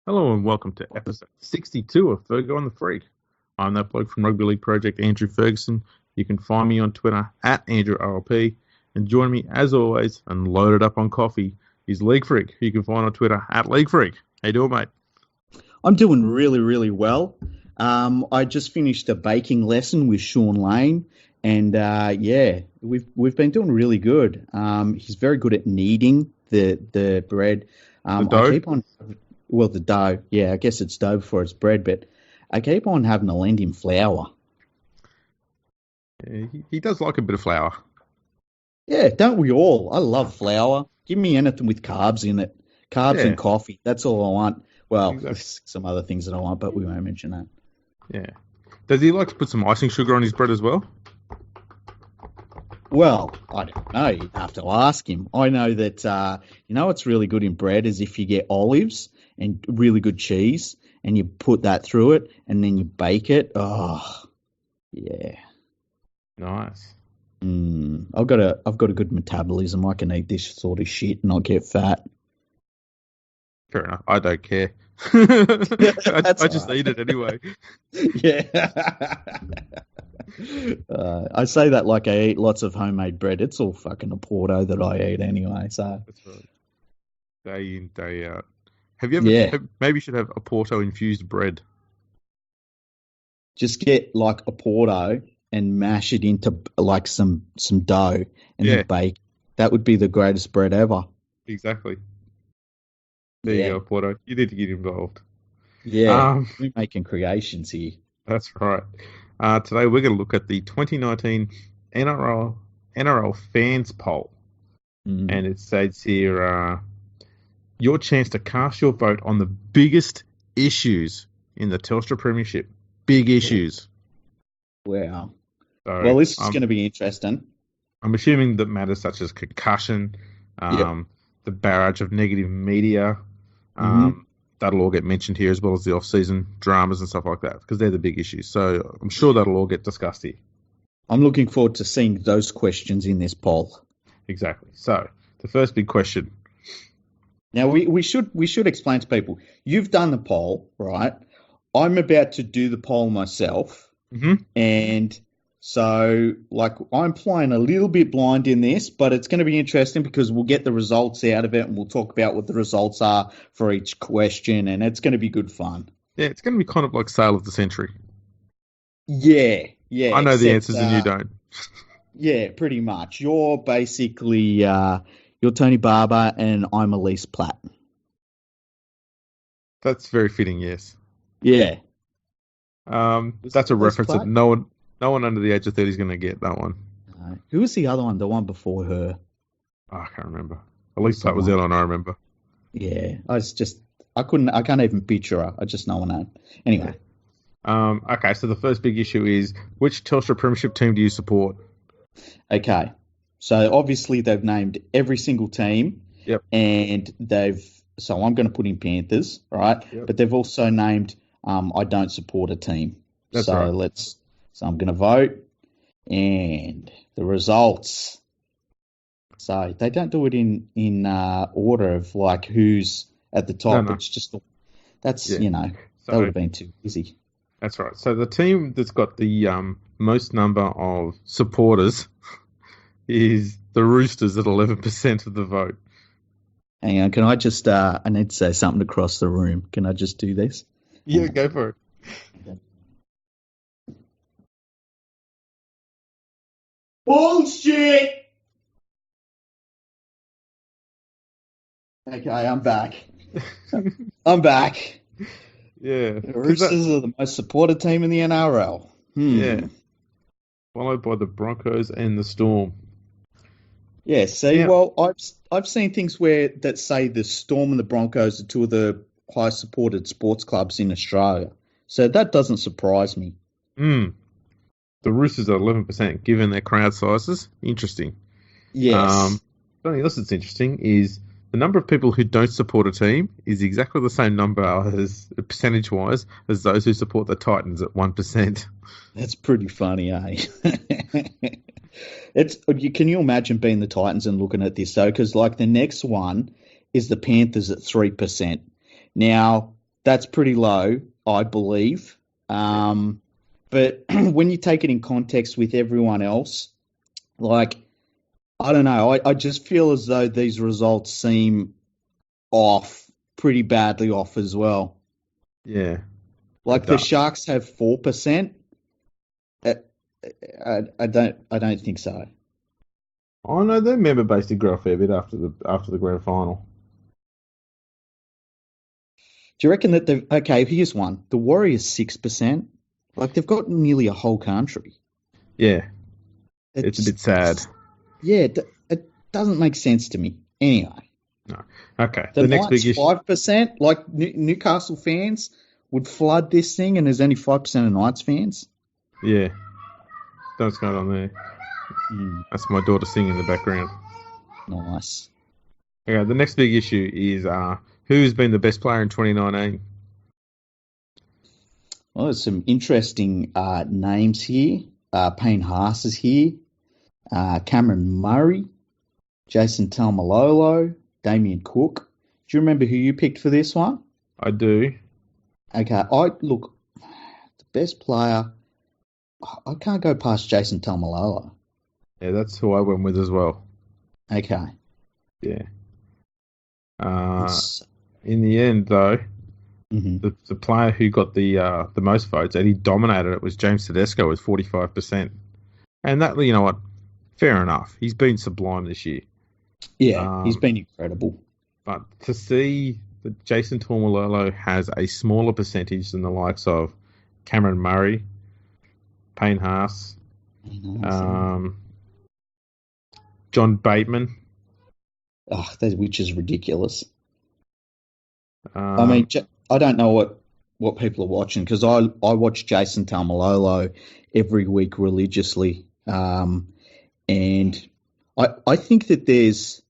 Hello and welcome to episode 62 of Fergo and the Freak. I'm that bloke from Rugby League Project, Andrew Ferguson. You can find me on Twitter at AndrewRLP. And join me, as always, and loaded up on coffee, is League Freak, who you can find on Twitter at League Freak. How you doing, mate? I'm doing really, really well. I just finished a baking lesson with Sean Lane, and we've been doing really good. He's very good at kneading the bread. The dough? The dough. Yeah, I guess it's dough before it's bread, but I keep on having to lend him flour. Yeah, he does like a bit of flour. Yeah, don't we all? I love flour. Give me anything with carbs in it. Carbs and coffee. That's all I want. Well, Exactly. there's some other things that I want, but we won't mention that. Yeah. Does he like to put some icing sugar on his bread as well? Well, I don't know. You'd have to ask him. I know that, what's really good in bread is if you get olives and really good cheese and you put that through it and then you bake it. Oh, yeah. Nice. I've got a good metabolism. I can eat this sort of shit and not get fat. Fair enough. I don't care. I just eat it anyway. Yeah. I say that like I eat lots of homemade bread. It's all fucking a Porto that I eat anyway. So That's right. Day in, day out. Have you ever? Maybe you should have a Porto infused bread. just get like a Porto and mash it into like some dough and then bake. That would be the greatest bread ever. Exactly. There you go, Porto. You need to get involved. Yeah, we're making creations here. That's right. Today we're going to look at the 2019 NRL Fans poll. And it says here, your chance to cast your vote on the biggest issues in the Telstra Premiership. Big issues. Wow. So, well, this is going to be interesting. I'm assuming that matters such as concussion, the barrage of negative media, that'll all get mentioned here, as well as the off-season dramas and stuff like that, because they're the big issues. So I'm sure that'll all get discussed here. I'm looking forward to seeing those questions in this poll. Exactly. So the first big question. Now we should explain to people. You've done the poll, right? I'm about to do the poll myself, and so like I'm flying a little bit blind in this, but it's going to be interesting because we'll get the results out of it, and we'll talk about what the results are for each question, and it's going to be good fun. Yeah, it's going to be kind of like Sale of the Century. Yeah. I know the answers and you don't. Yeah, pretty much. You're basically you're Tony Barber and I'm Elise Platt. That's very fitting, yes. Yeah. That's a reference that no one under the age of 30 is going to get, that one. Who was the other one? The one before her? Oh, I can't remember. Elise Platt was the other one I remember. Yeah. I can't even picture her. I just know her name. Anyway. Okay, so the first big issue is, which Telstra Premiership team do you support? Okay. So obviously they've named every single team. Yep. And so I'm going to put in Panthers, right? Yep. But they've also named I don't support a team. That's right. So I'm going to vote, and the results. So they don't do it in order of like who's at the top. No. It's just that So, would have been too easy. That's right. So the team that's got the most number of supporters is the Roosters at 11% of the vote. Hang on, can I just I need to say something across the room. Can I just do this? Yeah, go for it. Okay. Bullshit! Okay, I'm back. I'm back. Yeah. The Roosters are the most supported team in the NRL. Yeah. Followed by the Broncos and the Storm. Yeah, see, well, I've seen things that say the Storm and the Broncos are two of the highest supported sports clubs in Australia. So that doesn't surprise me. The Roosters are 11%, given their crowd sizes. Interesting. Yes. Something else that's interesting is the number of people who don't support a team is exactly the same number as percentage-wise as those who support the Titans at 1%. That's pretty funny, eh? Can you imagine being the Titans and looking at this though? Because like the next one is the Panthers at 3%. Now That's pretty low, I believe. But when you take it in context with everyone else, like, I don't know, I just feel as though these results seem off, pretty badly off as well. Yeah. Like the Sharks have 4%. I don't think so. Oh no, their member base did grow a fair bit after the grand final. Do you reckon that okay, here's one. The Warriors 6%. Like they've got nearly a whole country. Yeah. It's a bit sad. Yeah, it doesn't make sense to me. Anyway. No. Okay. The next Knights, big issue. 5%. Like Newcastle fans would flood this thing, and there's only 5% of Knights fans. Yeah. That's going on there. That's my daughter singing in the background. Nice. Okay, the next big issue is who's been the best player in 2019? Well, there's some interesting names here. Payne Haas is here. Cameron Murray, Jason Taumalolo, Damien Cook. Do you remember who you picked for this one? I do. Okay, the best player, I can't go past Jason Taumalolo. Yeah, that's who I went with as well. Okay. Yeah. In the end, though, the player who got the most votes and he dominated it was James Tedesco with 45%. And that, you know what, fair enough. He's been sublime this year. Yeah, he's been incredible. But to see that Jason Taumalolo has a smaller percentage than the likes of Cameron Murray, Payne Haas, John Bateman. Which is ridiculous. I mean, I don't know what people are watching because I watch Jason Taumalolo every week religiously. And I think that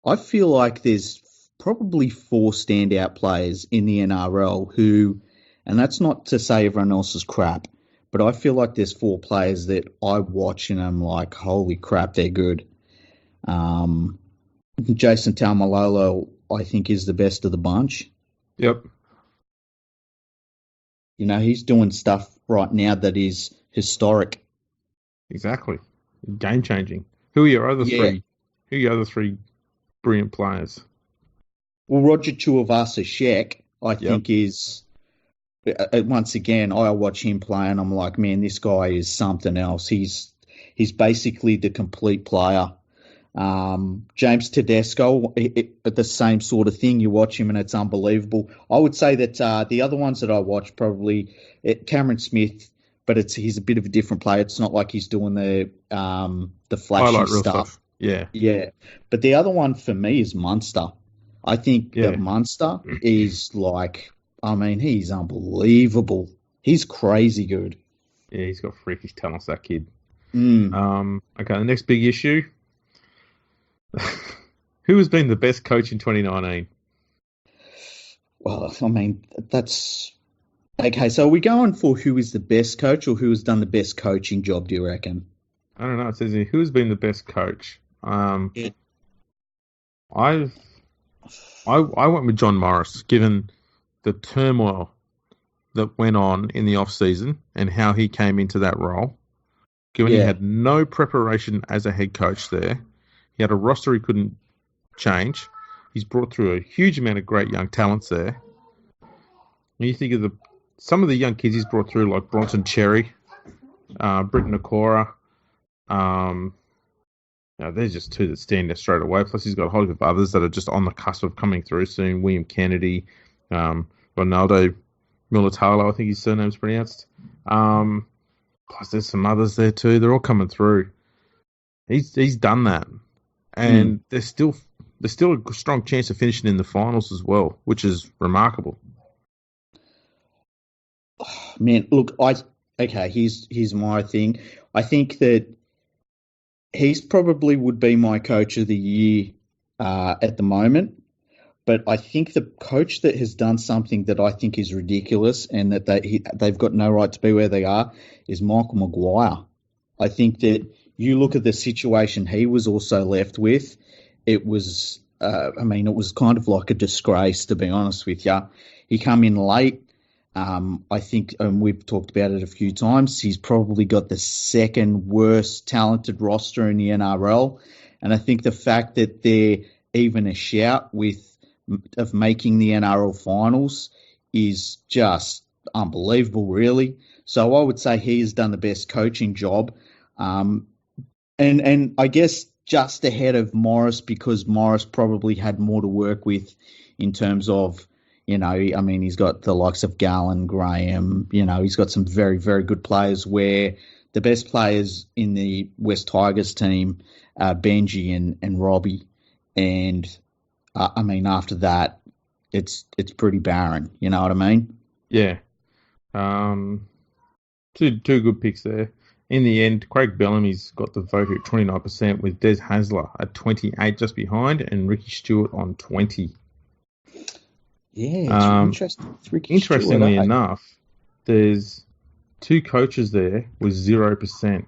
I feel like there's probably 4 standout players in the NRL who, and that's not to say everyone else is crap, but I feel like there's 4 players that I watch and I'm like, holy crap, they're good. Jason Taumalolo, I think, is the best of the bunch. Yep. You know, he's doing stuff right now that is historic. Exactly. Game changing. Who are your other 3? Who are your other 3 brilliant players? Well, Roger Tuivasa-Sheck, I think, is, once again, I watch him play and I'm like, man, this guy is something else. He's basically the complete player. James Tedesco, but the same sort of thing. You watch him and it's unbelievable. I would say that the other ones that I watch probably Cameron Smith, but he's a bit of a different player. It's not like he's doing the flashy stuff. Yeah. But the other one for me is Munster. I think that Munster is like, I mean, he's unbelievable. He's crazy good. Yeah, he's got freakish talents, that kid. Okay, the next big issue. Who has been the best coach in 2019? Well, I mean, that's... Okay, so are we going for who is the best coach or who has done the best coaching job, do you reckon? I don't know. It says here, who has been the best coach? I went with John Morris, given the turmoil that went on in the off-season and how he came into that role. Given he had no preparation as a head coach there. He had a roster he couldn't change. He's brought through a huge amount of great young talents there. When you think of some of the young kids he's brought through, like Bronson Cherry, Britton Okora, there's just 2 that stand there straight away. Plus, he's got a whole heap of others that are just on the cusp of coming through soon. William Kennedy, Ronaldo Mulatalo, I think his surname's pronounced. Plus, there's some others there too. They're all coming through. He's done that. And there's still a strong chance of finishing in the finals as well, which is remarkable. Man, look, here's my thing. I think that he's probably would be my coach of the year at the moment. But I think the coach that has done something that I think is ridiculous and that they've got no right to be where they are is Michael Maguire. I think that you look at the situation he was also left with, it was it was kind of like a disgrace, to be honest with you. He come in late. I think, and we've talked about it a few times, he's probably got the second worst talented roster in the NRL. And I think the fact that they're even a shout of making the NRL finals is just unbelievable, really. So I would say he has done the best coaching job. And I guess just ahead of Morris, because Morris probably had more to work with in terms of, he's got the likes of Gallen, Graham, he's got some very, very good players, where the best players in the West Tigers team are Benji and Robbie. And, after that, it's pretty barren. You know what I mean? Yeah. Two good picks there. In the end, Craig Bellamy's got the vote at 29%, with Des Hasler at 28 just behind, and Ricky Stewart on 20. Yeah, it's interesting. It's Interestingly enough, there's two coaches there with 0%,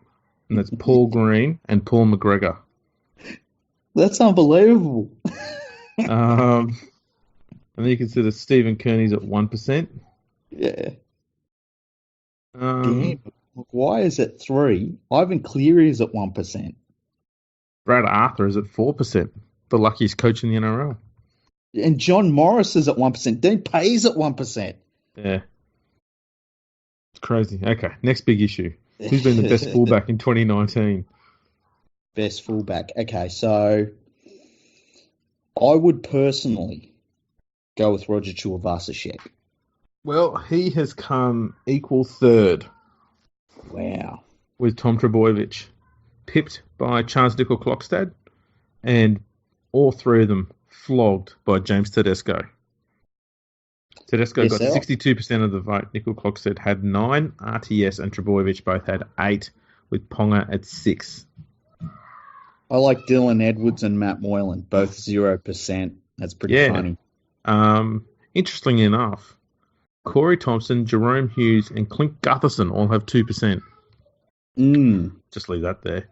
and that's Paul Green and Paul McGregor. That's unbelievable. And then you consider Stephen Kearney's at 1%. Yeah. Damn. Why is it 3? Ivan Cleary is at 1%. Brad Arthur is at 4%, the luckiest coach in the NRL. And John Morris is at 1%. Dean Pay's at 1%. Yeah. It's crazy. Okay, next big issue. Who's been the best fullback in 2019? Best fullback. Okay, so I would personally go with Roger Tuivasa-Sheck. Well, he has come equal third. Wow. With Tom Trbojevic, pipped by Charles Dickel-Klokstad, and all three of them flogged by James Tedesco. Tedesco got 62% of the vote. Dickel-Klokstad had 9. RTS and Trbojevic both had 8, with Ponga at 6. I like Dylan Edwards and Matt Moylan, both 0%. That's pretty funny. Interestingly enough, Corey Thompson, Jerome Hughes, and Clint Gutherson all have 2%. Just leave that there.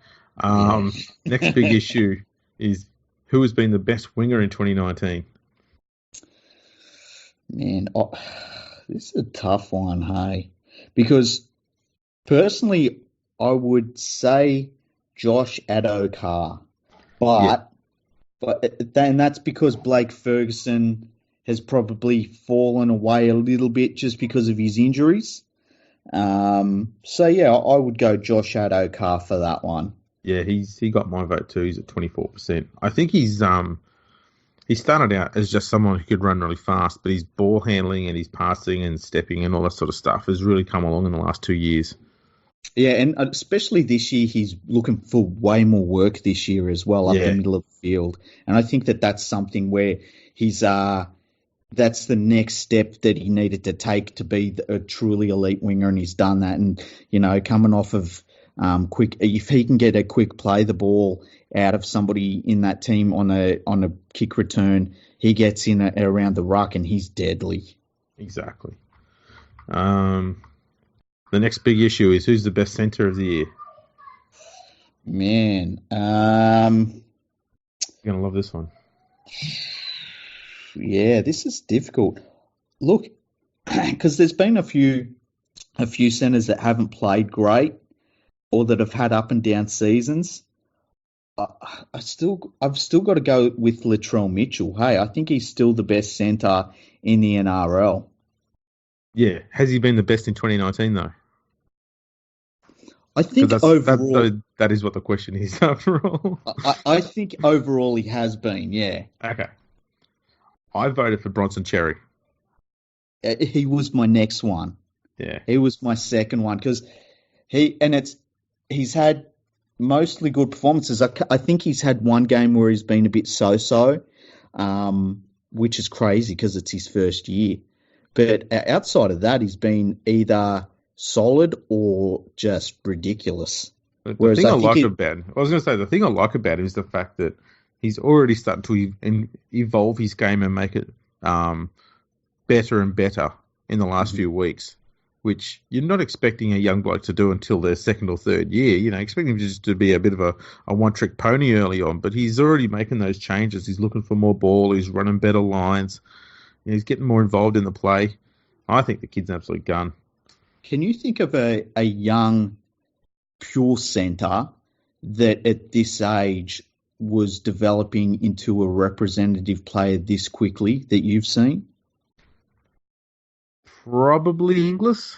Next big issue is who has been the best winger in 2019? Man, this is a tough one, hey? Because personally, I would say Josh Addo-Carr. But then that's because Blake Ferguson has probably fallen away a little bit just because of his injuries. I would go Josh Addo-Carr for that one. Yeah, he got my vote too. He's at 24%. I think he started out as just someone who could run really fast, but his ball handling and his passing and stepping and all that sort of stuff has really come along in the last 2 years. Yeah, and especially this year, he's looking for way more work this year as well up the middle of the field. And I think that's something where he's that's the next step that he needed to take to be a truly elite winger, and he's done that. And, coming off of if he can get a quick play the ball out of somebody in that team on a kick return, he gets in around the ruck and he's deadly. Exactly. The next big issue is who's the best centre of the year? Man. You're going to love this one. Yeah, this is difficult. Look, because there's been a few centres that haven't played great or that have had up and down seasons. I've still got to go with Latrell Mitchell. Hey, I think he's still the best centre in the NRL. Yeah. Has he been the best in 2019, though? I think overall... That is what the question is, after all. I think overall he has been, yeah. Okay. I voted for Bronson Cherry. He was my next one. Yeah. He was my second one because he's had mostly good performances. I think he's had one game where he's been a bit so-so, which is crazy because it's his first year. But outside of that, he's been either solid or just ridiculous. The thing I like about him is the fact that he's already starting to evolve his game and make it better and better in the last few weeks. which you're not expecting a young bloke to do until their second or third year. You know, expecting him just to be a bit of a one-trick pony early on, but he's already making those changes. He's looking for more ball. He's running better lines. You know, he's getting more involved in the play. I think the kid's an absolute gun. Can you think of a young, pure centre that at this age was developing into a representative player this quickly that you've seen? Probably Inglis.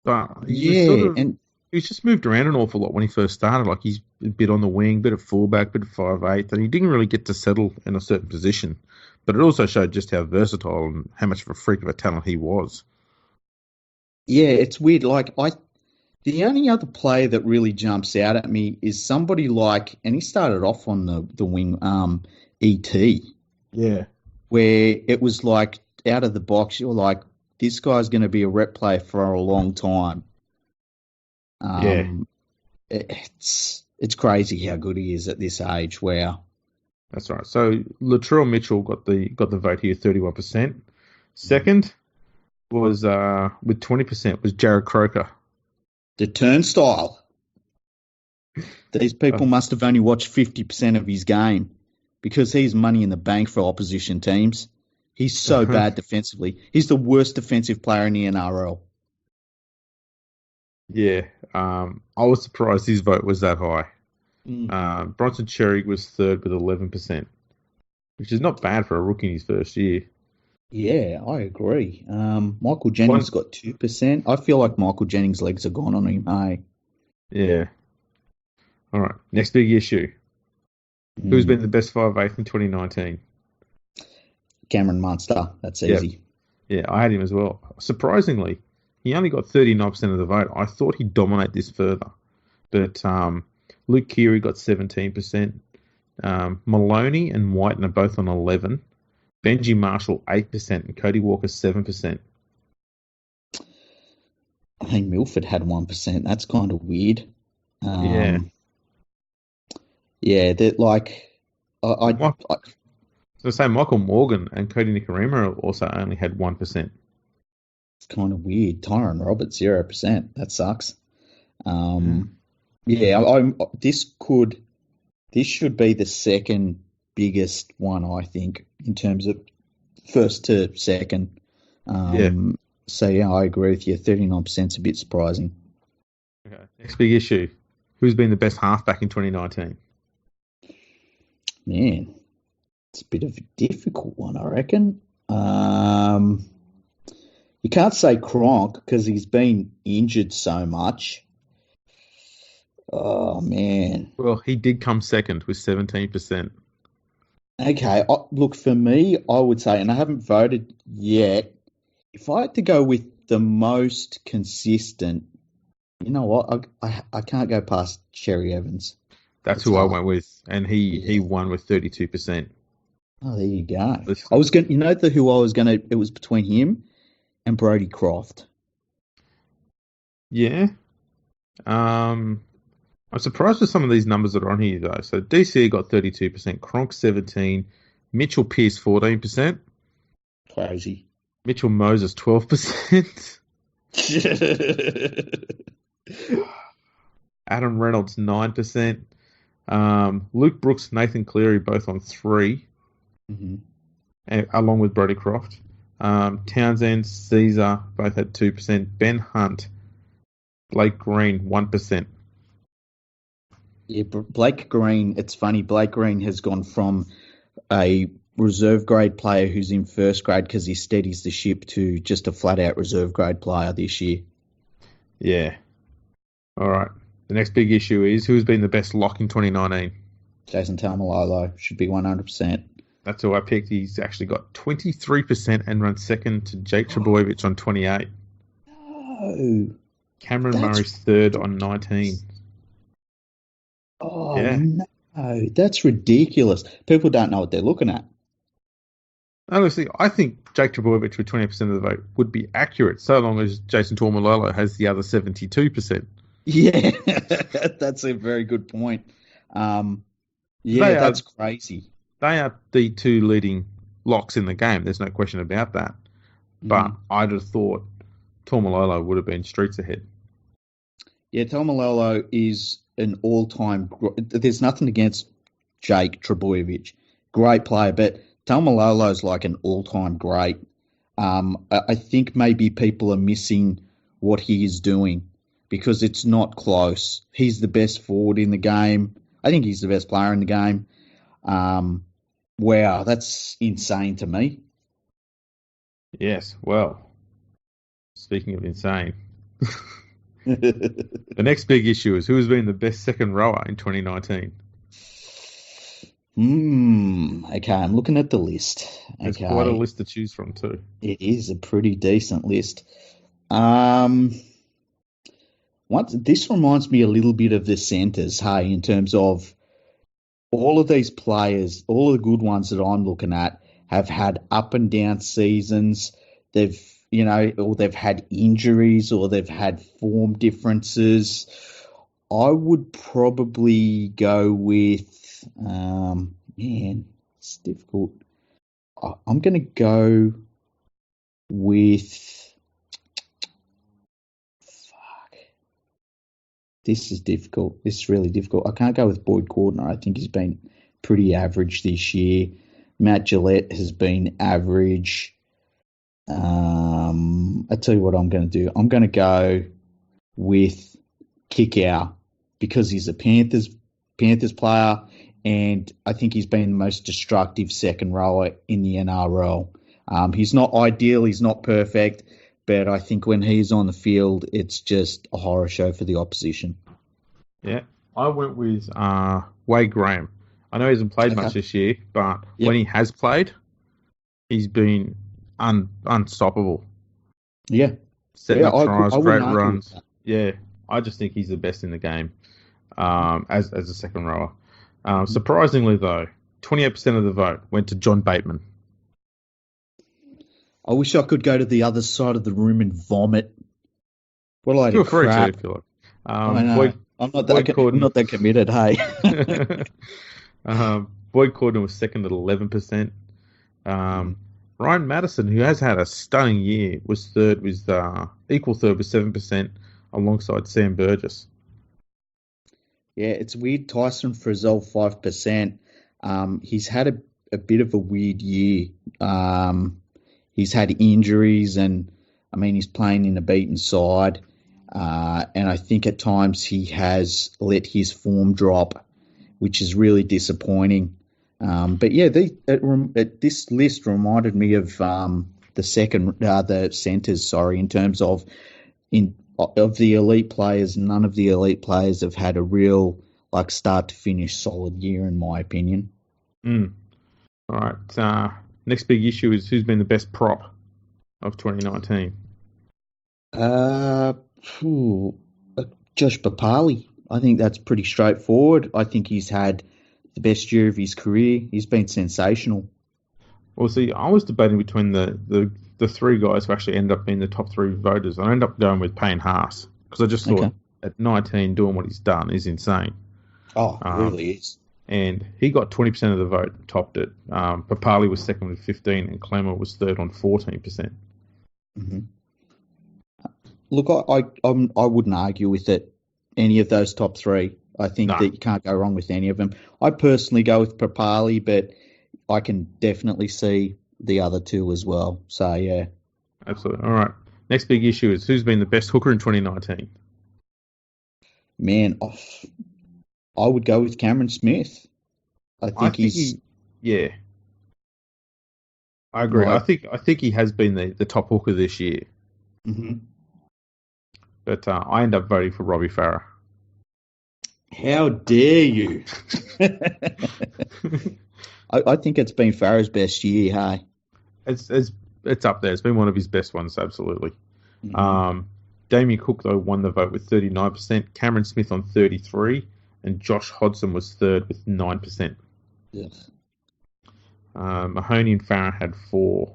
But he's just moved around an awful lot when he first started. Like, he's a bit on the wing, bit of fullback, bit of 5'8", and he didn't really get to settle in a certain position. But it also showed just how versatile and how much of a freak of a talent he was. Yeah, it's weird. Like, the only other player that really jumps out at me is somebody like, and he started off on the wing, E.T. Yeah. Where it was like, out of the box, you're like, this guy's going to be a rep player for a long time. It's crazy how good he is at this age. Wow. That's right. So Latrell Mitchell got the vote here, 31%. Second was with 20% was Jared Croker. The turnstile. These people must have only watched 50% of his game because he's money in the bank for opposition teams. He's so bad defensively. He's the worst defensive player in the NRL. Yeah. I was surprised his vote was that high. Bronson Cherry was third with 11%, which is not bad for a rookie in his first year. Yeah, I agree. Michael Jennings got 2%. I feel like Michael Jennings' legs are gone on him, hey? Yeah. All right. Next big issue. Who's been the best 5'8" in 2019? Cameron Munster. That's easy. Yeah, I had him as well. Surprisingly, he only got 39% of the vote. I thought he'd dominate this further. But Luke Keary got 17%. Maloney and Whiten are both on 11%. Benji Marshall, 8%. And Cody Walker, 7%. I think Milford had 1%. That's kind of weird. Yeah, that like... So say Michael Morgan and Cody Nikorima also only had 1%. It's kind of weird. Tyron Roberts, 0%. That sucks. Yeah, this should be the second biggest one, I think, in terms of first to second. So yeah, I agree with you. 39% is a bit surprising. Okay. Next big issue. Who's been the best halfback in 2019? Man. It's a bit of a difficult one, I reckon. You can't say Cronk because he's been injured so much. Oh, man. Well, he did come second with 17%. Okay. Look, for me, I would say, and I haven't voted yet, if I had to go with the most consistent, you know what? I can't go past Cherry Evans. That's who I went with, and he won with 32%. Oh, there you go. I was going, who I was going to. It was between him and Brodie Croft. Yeah. I'm surprised with some of these numbers that are on here though. So DC got 32%, Cronk 17%, Mitchell Pearce 14%. Crazy. Mitchell Moses 12%. Adam Reynolds 9%. Luke Brooks, Nathan Cleary both on 3%. Along with Brodie Croft. Townsend, Caesar both had 2%. Ben Hunt, Blake Green 1%. Yeah, Blake Green, it's funny, Blake Green has gone from a reserve grade player who's in first grade because he steadies the ship to just a flat out reserve grade player this year. Yeah. All right. The next big issue is who's been the best lock in 2019? Jason Taumalolo should be 100%. That's who I picked. He's actually got 23% and runs second to Jake Trbojevic on 28. No. Cameron Murray's third on 19. Oh, yeah. No. That's ridiculous. People don't know what they're looking at. Honestly, I think Jake Trbojevic with 20% of the vote would be accurate so long as Jason Taumalolo has the other 72%. Yeah, that's a very good point. That's crazy. They are the two leading locks in the game. There's no question about that. But I'd have thought Tormalolo would have been streets ahead. Yeah, Tomalolo is an all-time. There's nothing against Jake Trebojevic, great player, but Tomalolo's like an all-time great. I think maybe people are missing what he is doing because it's not close. He's the best forward in the game. I think he's the best player in the game. Wow, that's insane to me. Yes, well, speaking of insane, the next big issue is who has been the best second rower in 2019. Okay, I'm looking at the list. There's quite a list to choose from too. It is a pretty decent list. This reminds me a little bit of the centres, hey, in terms of all of these players, all of the good ones that I'm looking at have had up and down seasons. They've, or they've had injuries or they've had form differences. I would probably go with, it's difficult. I'm going to go with, this is difficult. This is really difficult. I can't go with Boyd Cordner. I think he's been pretty average this year. Matt Gillette has been average. I tell you what I'm going to do. I'm going to go with Kickow because he's a Panthers player, and I think he's been the most destructive second rower in the NRL. He's not ideal. He's not perfect. But I think when he's on the field, it's just a horror show for the opposition. Yeah, I went with Wade Graham. I know he hasn't played much this year, but when he has played, he's been unstoppable. Yeah. Setting up tries, great runs. Yeah, I just think he's the best in the game as a second rower. Surprisingly, though, 28% of the vote went to John Bateman. I wish I could go to the other side of the room and vomit. What a load Feel of free crap. to if you like. I know. I'm not that committed, hey. Boyd Cordner was second at 11%. Ryan Madison, who has had a stunning year, was third with equal third with 7%, alongside Sam Burgess. Yeah, it's weird. Tyson Frizzell 5%. He's had a bit of a weird year. He's had injuries, and he's playing in a beaten side. And I think at times he has let his form drop, which is really disappointing. But yeah, this list reminded me of the centres. Sorry, in terms of of the elite players, none of the elite players have had a real start to finish solid year, in my opinion. All right. Next big issue is who's been the best prop of 2019. Josh Papali. I think that's pretty straightforward. I think he's had the best year of his career. He's been sensational. Well, see, I was debating between the three guys who actually ended up being the top three voters. I ended up going with Payne Haas because I just thought at 19 doing what he's done is insane. Oh, it really is. And he got 20% of the vote, topped it. Papali was second with 15, and Clemmer was third on 14%. Mm-hmm. Look, I wouldn't argue with it. Any of those top three, I think that you can't go wrong with any of them. I personally go with Papali, but I can definitely see the other two as well. So yeah, absolutely. All right. Next big issue is who's been the best hooker in 2019. Man, I would go with Cameron Smith. I think he's. I agree. Right. I think he has been the top hooker this year. Mm-hmm. But I end up voting for Robbie Farah. How dare you? I think it's been Farah's best year, hey? It's up there. It's been one of his best ones, absolutely. Mm-hmm. Damien Cook, though, won the vote with 39%, Cameron Smith on 33%, and Josh Hodgson was third with 9%. Yes. Mahoney and Farah had 4%.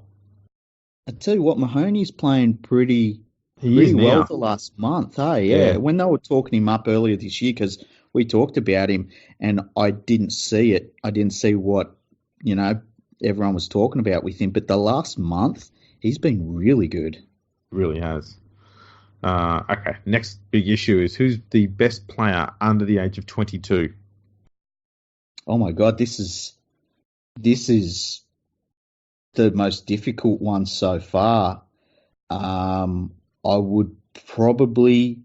I tell you what, Mahoney's playing pretty well the last month, hey? Yeah. When they were talking him up earlier this year, because we talked about him, and I didn't see it. I didn't see what, everyone was talking about with him. But the last month, he's been really good. Really has. Okay, next big issue is who's the best player under the age of 22? Oh my God, this is the most difficult one so far. I would probably.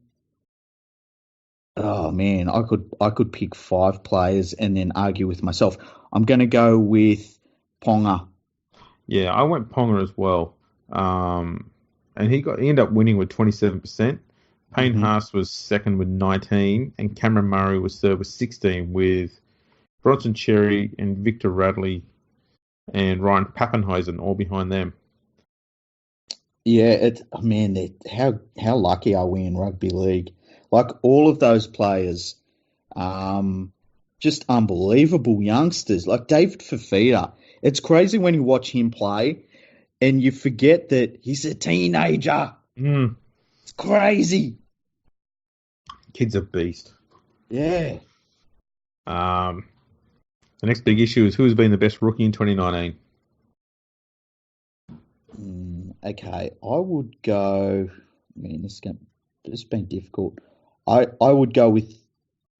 Oh man, I could pick five players and then argue with myself. I'm going to go with Ponga. Yeah, I went Ponga as well. And he ended up winning with 27%. Payne Hmm. Haas was second with 19, and Cameron Murray was third with 16, with Bronson Cherry and Victor Radley and Ryan Pappenhuisen all behind them. Yeah, man, how lucky are we in rugby league? Like all of those players, um, just unbelievable youngsters. Like David Fafita. It's crazy when you watch him play and you forget that he's a teenager. Mm, It's crazy. kid's a beast. Yeah. Um, the next big issue is who has been the best rookie in 2019? Okay, I would go. Man, this has been difficult. I would go with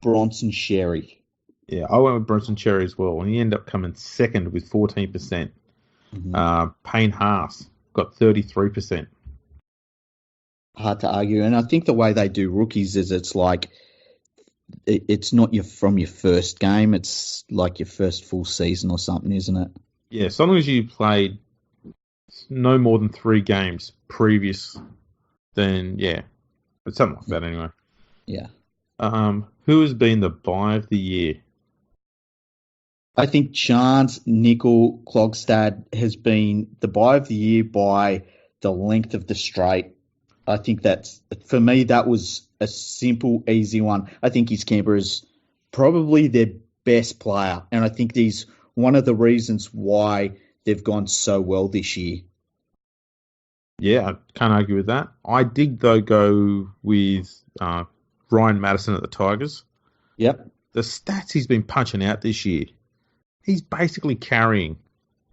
Bronson Sherry. Yeah, I went with Bronson Cherry as well, and he ended up coming second with 14%. Hmm. Payne Haas got 33%. Hard to argue, and I think the way they do rookies is it's like it's not from your first game; it's like your first full season or something, isn't it? Yeah, so long as you played no more than 3 games previous, then yeah, but something like that anyway. Yeah. Who has been the buy of the year? I think Chance Nickel Klogstad has been the buy of the year by the length of the straight. I think for me, that was a simple, easy one. I think his Canberra is probably their best player. And I think he's one of the reasons why they've gone so well this year. Yeah, I can't argue with that. I did, though, go with Ryan Madison at the Tigers. Yep. The stats he's been punching out this year, he's basically carrying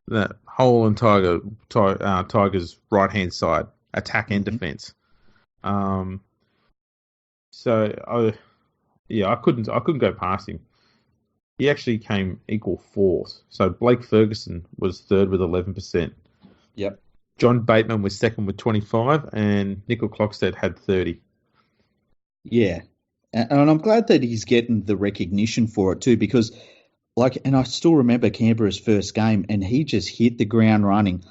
the whole entire Tigers' right-hand side, attack and defence. I couldn't go past him. He actually came equal fourth. So Blake Ferguson was third with 11%. Yep. John Bateman was second with 25, and Nickel Klogstad had 30. Yeah. And I'm glad that he's getting the recognition for it too, because and I still remember Canberra's first game and he just hit the ground running.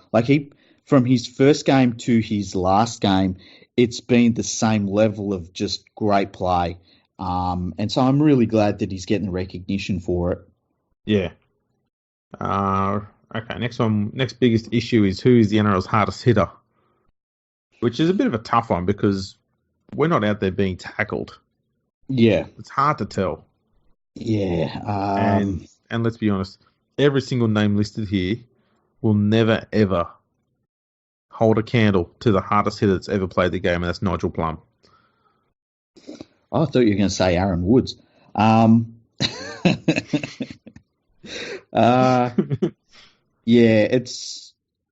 From his first game to his last game, it's been the same level of just great play. And so I'm really glad that he's getting the recognition for it. Yeah. Okay, next biggest issue is who is the NRL's hardest hitter, which is a bit of a tough one because we're not out there being tackled. Yeah. It's hard to tell. Yeah. And let's be honest, every single name listed here will never, ever hold a candle to the hardest hitter that's ever played the game, and that's Nigel Plum. I thought you were going to say Aaron Woods. Yeah,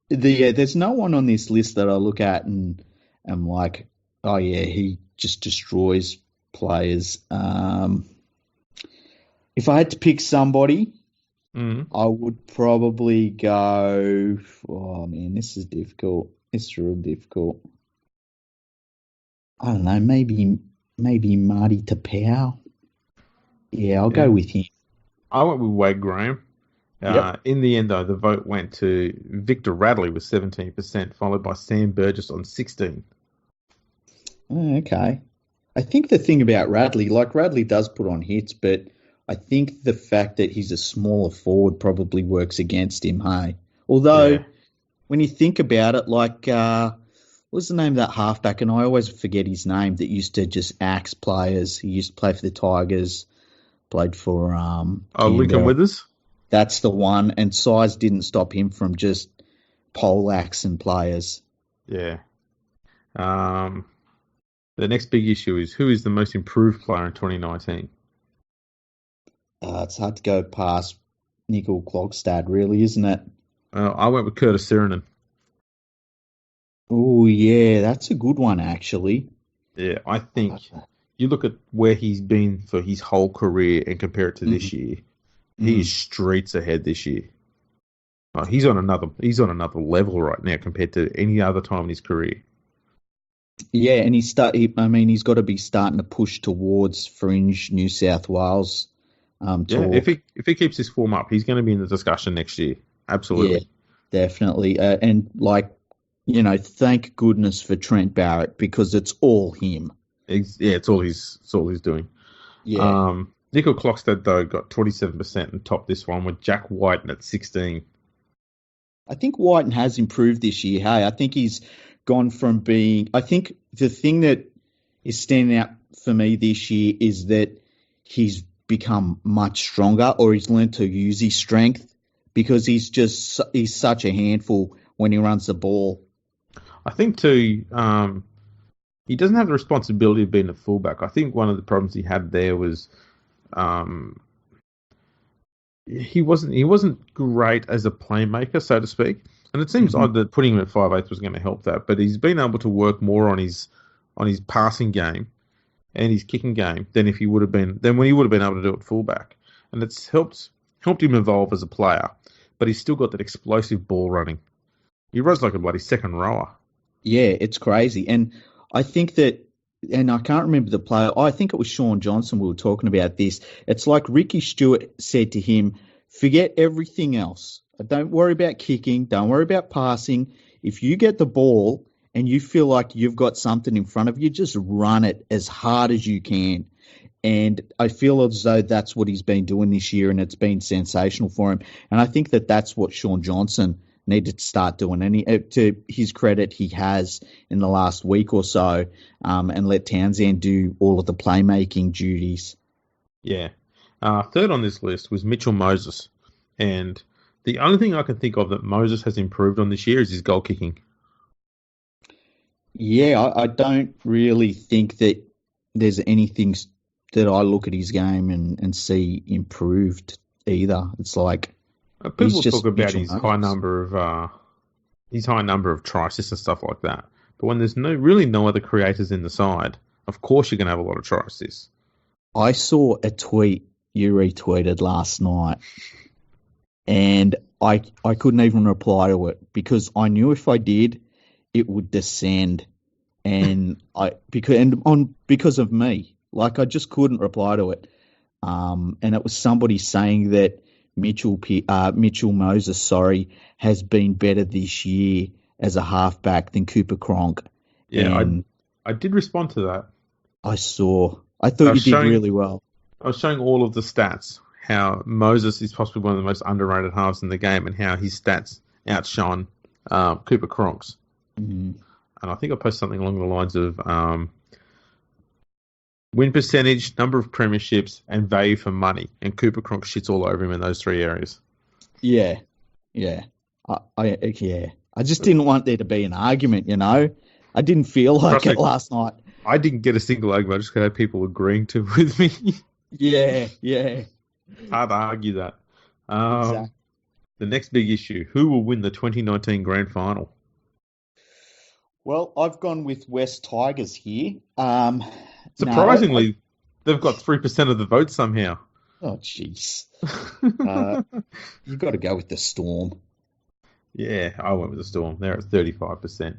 there's no one on this list that I look at and I'm like, oh yeah, he just destroys players. If I had to pick somebody, I would probably go. Oh man, this is difficult. It's real difficult. I don't know. Maybe Marty Tapau. Yeah, I'll go with him. I went with Wade Graham. Yep. In the end, though, the vote went to Victor Radley with 17%, followed by Sam Burgess on 16%. Oh, okay. I think the thing about Radley does put on hits, but I think the fact that he's a smaller forward probably works against him, hey? Although, when you think about it, what's the name of that halfback? And I always forget his name that used to just axe players. He used to play for the Tigers, played for Lincoln Withers? That's the one. And size didn't stop him from just pole-axing players. Yeah. The next big issue is who is the most improved player in 2019? It's hard to go past Nickel Klogstad, really, isn't it? I went with Curtis Sirenen. Oh, yeah, that's a good one, actually. Yeah, I think you look at where he's been for his whole career and compare it to this year. He is streets ahead this year. He's on another level right now compared to any other time in his career. Yeah, and he's got to be starting to push towards fringe New South Wales. Yeah, if he keeps his form up, he's going to be in the discussion next year. Absolutely. Yeah, definitely. And thank goodness for Trent Barrett because it's all him. It's all he's doing. Yeah. Nickel Clockstead though got 27% and topped this one with Jack Whiten at 16. I think Whiten has improved this year. Hey, I think he's gone from being. I think the thing that is standing out for me this year is that he's become much stronger, or he's learned to use his strength because he's such a handful when he runs the ball. I think too, he doesn't have the responsibility of being a fullback. I think one of the problems he had there was, he wasn't great as a playmaker, so to speak. And it seems odd that putting him at 5'8" was going to help that. But he's been able to work more on his passing game and his kicking game than when he would have been able to do it fullback. And it's helped him evolve as a player. But he's still got that explosive ball running. He runs like a bloody second rower. Yeah, it's crazy. And I think that, and I can't remember the player, I think it was Sean Johnson, we were talking about this. It's like Ricky Stewart said to him, forget everything else. Don't worry about kicking. Don't worry about passing. If you get the ball and you feel like you've got something in front of you, just run it as hard as you can. And I feel as though that's what he's been doing this year, and it's been sensational for him. And I think that that's what Sean Johnson needed to start doing. And to his credit, he has in the last week or so, and let Townsend do all of the playmaking duties. Yeah. Third on this list was Mitchell Moses. And the only thing I can think of that Moses has improved on this year is his goal kicking. Yeah, I don't really think that there's anything that I look at his game and see improved either. It's like people talk about his high number of try assists and stuff like that. But when there's no other creators in the side, of course you're going to have a lot of try assists. I saw a tweet you retweeted last night, and I couldn't even reply to it because I knew if I did, it would descend, and because of me. Like, I just couldn't reply to it. And it was somebody saying that Mitchell Moses, has been better this year as a halfback than Cooper Cronk. Yeah, I did respond to that. I thought you did really well. I was showing all of the stats, how Moses is possibly one of the most underrated halves in the game and how his stats outshone Cooper Cronk's. Mm-hmm. And I think I posted something along the lines of win percentage, number of premierships, and value for money. And Cooper Cronk shits all over him in those three areas. Yeah. I just didn't want there to be an argument, you know. I didn't feel like it last night. I didn't get a single argument. I just had people agreeing with me. Yeah. It's hard to argue that. Exactly. The next big issue, who will win the 2019 Grand Final? Well, I've gone with West Tigers here. Surprisingly, they've got 3% of the vote somehow. Oh, jeez. You've got to go with the Storm. Yeah, I went with the Storm. They're at 35%.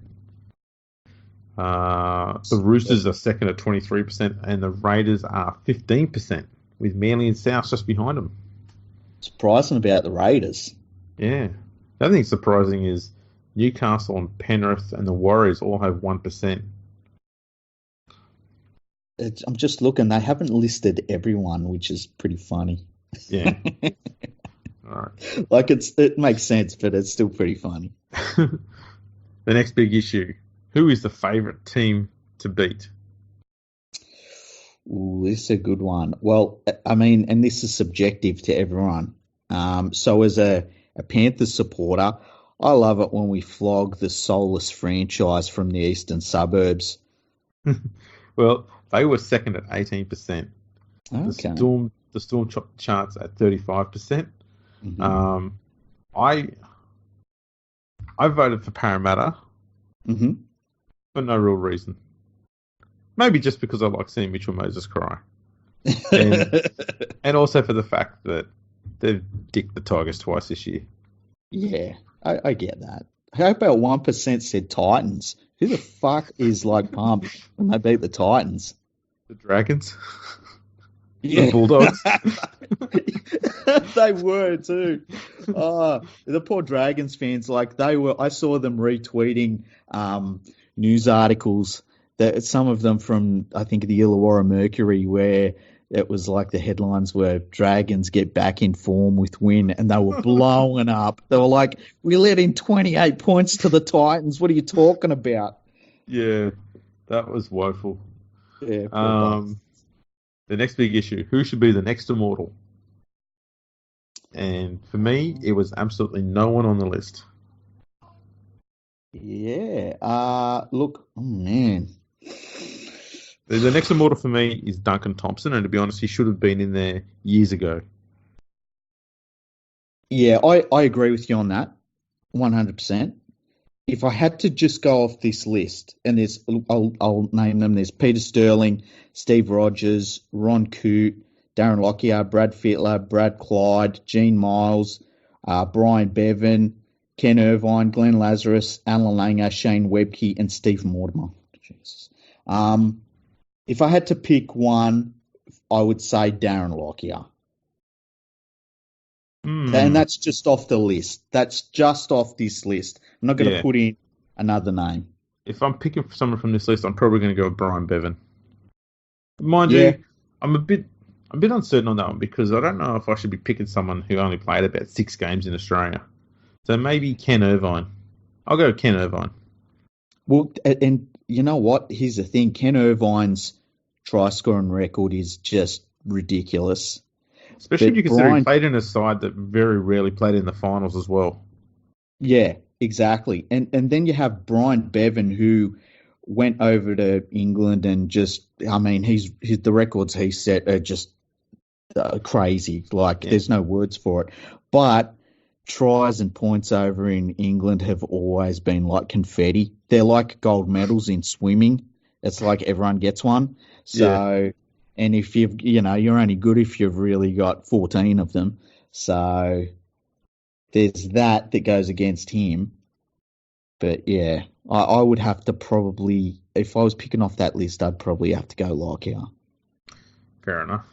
The Roosters are second at 23%, and the Raiders are 15%, with Manly and South just behind them. Surprising about the Raiders. Yeah. The other thing surprising is Newcastle and Penrith and the Warriors all have 1%. I'm just looking. They haven't listed everyone, which is pretty funny. Yeah. All right. Like, it makes sense, but it's still pretty funny. The next big issue. Who is the favourite team to beat? Ooh, this is a good one. Well, I mean, and this is subjective to everyone. So as a Panthers supporter, I love it when we flog the soulless franchise from the eastern suburbs. Well, they were second at 18%. Okay. The Storm charts at 35%. Mm-hmm. I voted for Parramatta. Mm-hmm. For no real reason. Maybe just because I like seeing Mitchell Moses cry. And also for the fact that they've dicked the Tigers twice this year. Yeah, I get that. How about 1% said Titans? Who the fuck is like pumped when they beat the Titans? The Dragons? Yeah. The Bulldogs? They were too. Oh, the poor Dragons fans, like they were. I saw them retweeting news articles that some of them from I think the Illawarra Mercury, where it was like the headlines were Dragons get back in form with win, and they were blowing up. They were like, "We let in 28 points to the Titans. What are you talking about?" Yeah, that was woeful. Yeah. The next big issue: who should be the next immortal? And for me, it was absolutely no one on the list. Yeah. Look, oh man. The next immortal for me is Duncan Thompson, and to be honest, he should have been in there years ago. Yeah, I agree with you on that, 100%. If I had to just go off this list, and I'll name them. There's Peter Sterling, Steve Rogers, Ron Coote, Darren Lockyer, Brad Fittler, Brad Clyde, Gene Miles, Brian Bevan, Ken Irvine, Glenn Lazarus, Alan Langer, Shane Webke, and Steve Mortimer. Jesus. If I had to pick one, I would say Darren Lockyer. And that's just off the list. That's just off this list. I'm not going to put in another name. If I'm picking someone from this list, I'm probably going to go with Brian Bevan. Mind you, I'm a bit uncertain on that one because I don't know if I should be picking someone who only played about 6 games in Australia. So maybe Ken Irvine. I'll go Ken Irvine. Well, and you know what? Here's the thing. Ken Irvine's try scoring record is just ridiculous. Especially if you consider he played in a side that very rarely played in the finals as well. Yeah, exactly. And then you have Brian Bevan who went over to England and just, I mean, the records he set are just crazy. Like, there's no words for it. But tries and points over in England have always been like confetti. They're like gold medals in swimming. It's like everyone gets one. So, and if you're only good if you've really got 14 of them. So there's that goes against him. But yeah, I would have to probably, if I was picking off that list, I'd probably have to go Lockyer. Fair enough.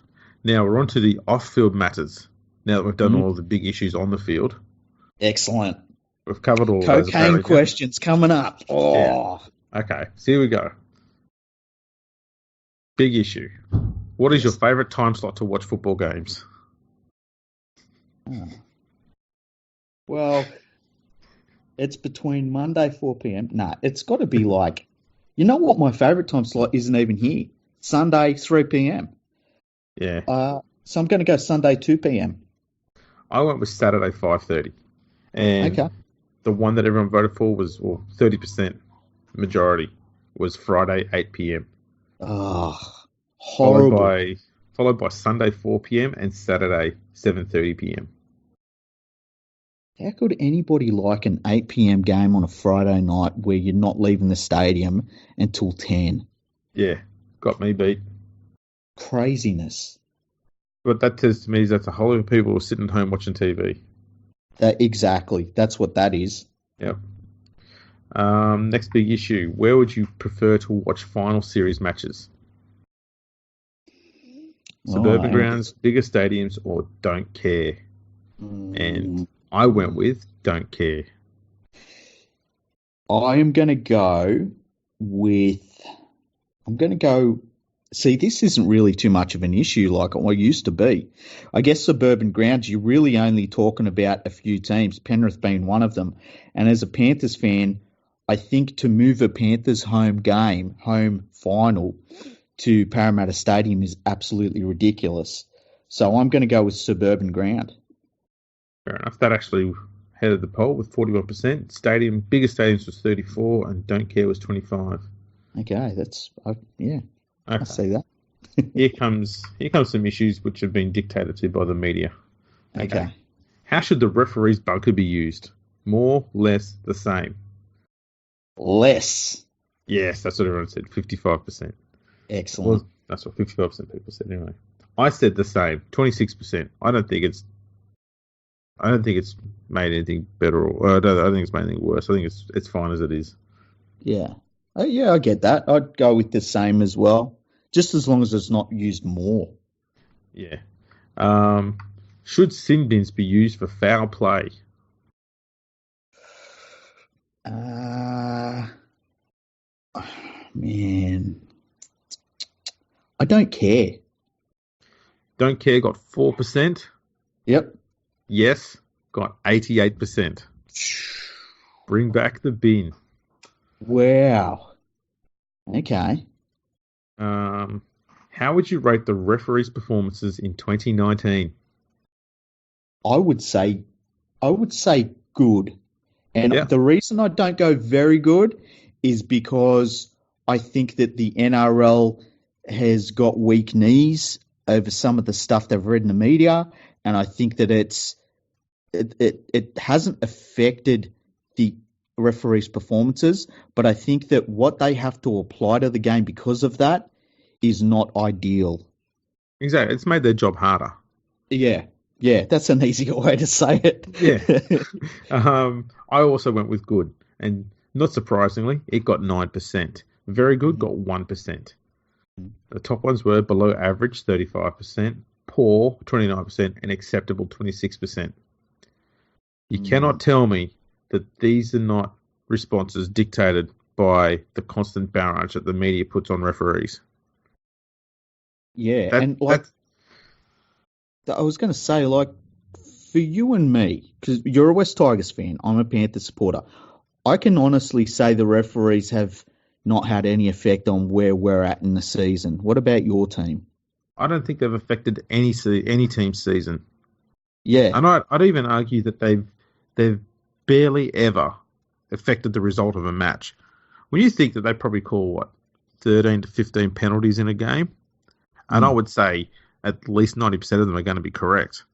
Now we're on to the off-field matters. Now that we've done all the big issues on the field. Excellent. We've covered all those. Cocaine questions coming up. Oh. Yeah. Okay, so here we go. Big issue. What is your favourite time slot to watch football games? Well, it's between Monday 4 p.m. Nah, it's got to be like, you know what? My favourite time slot isn't even here. Sunday 3 p.m. Yeah. So I'm going to go Sunday 2 p.m. I went with Saturday 5:30, and the one that everyone voted for was 30% majority was Friday 8 p.m. Oh, horrible. Followed by Sunday 4 p.m. and Saturday 7:30 p.m. How could anybody like an 8 p.m. game on a Friday night where you're not leaving the stadium until 10? Yeah, got me beat. Craziness. What that tells me is that a whole lot of people were sitting at home watching TV. Exactly. That's what that is. Yep. Next big issue. Where would you prefer to watch final series matches? Suburban grounds, bigger stadiums, or don't care? And I went with don't care. I'm going to go see, this isn't really too much of an issue like it used to be. I guess suburban grounds, you're really only talking about a few teams, Penrith being one of them. And as a Panthers fan, I think to move a Panthers home final to Parramatta Stadium is absolutely ridiculous. So I'm going to go with suburban ground. Fair enough. That actually headed the poll with 41%. Bigger stadiums was 34%, and don't care was 25%. Okay, Okay. I see that. Here comes some issues which have been dictated to by the media. Okay. How should the referee's bunker be used? More, less, the same? Less. Yes, that's what everyone said, 55%. Excellent. Well, that's what 55% of people said anyway. I said the same, 26%. I don't think it's made anything better, or I don't think it's made anything worse. I think it's fine as it is. Yeah. Yeah, I get that. I'd go with the same as well, just as long as it's not used more. Yeah. Should sin bins be used for foul play? Man, I don't care. Don't care got 4%. Yep. Yes got 88%. Bring back the bin. Wow. Okay. How would you rate the referees' performances in 2019? I would say good. And Yeah. the reason I don't go very good is because I think that the NRL has got weak knees over some of the stuff they've read in the media, and I think that it hasn't affected the referees' performances, but I think that what they have to apply to the game because of that is not ideal. Exactly. It's made their job harder. Yeah, that's an easier way to say it. Yeah. I also went with good, and not surprisingly, it got 9%. Very good got 1%. The top ones were below average, 35%, poor, 29%, and acceptable, 26%. You cannot tell me that these are not responses dictated by the constant barrage that the media puts on referees. Yeah, I was going to say, like, for you and me, because you're a West Tigers fan, I'm a Panthers supporter, I can honestly say the referees have not had any effect on where we're at in the season. What about your team? I don't think they've affected any team's season. Yeah. And I'd even argue that they've barely ever affected the result of a match. When you think that they probably call, 13 to 15 penalties in a game, and I would say at least 90% of them are going to be correct.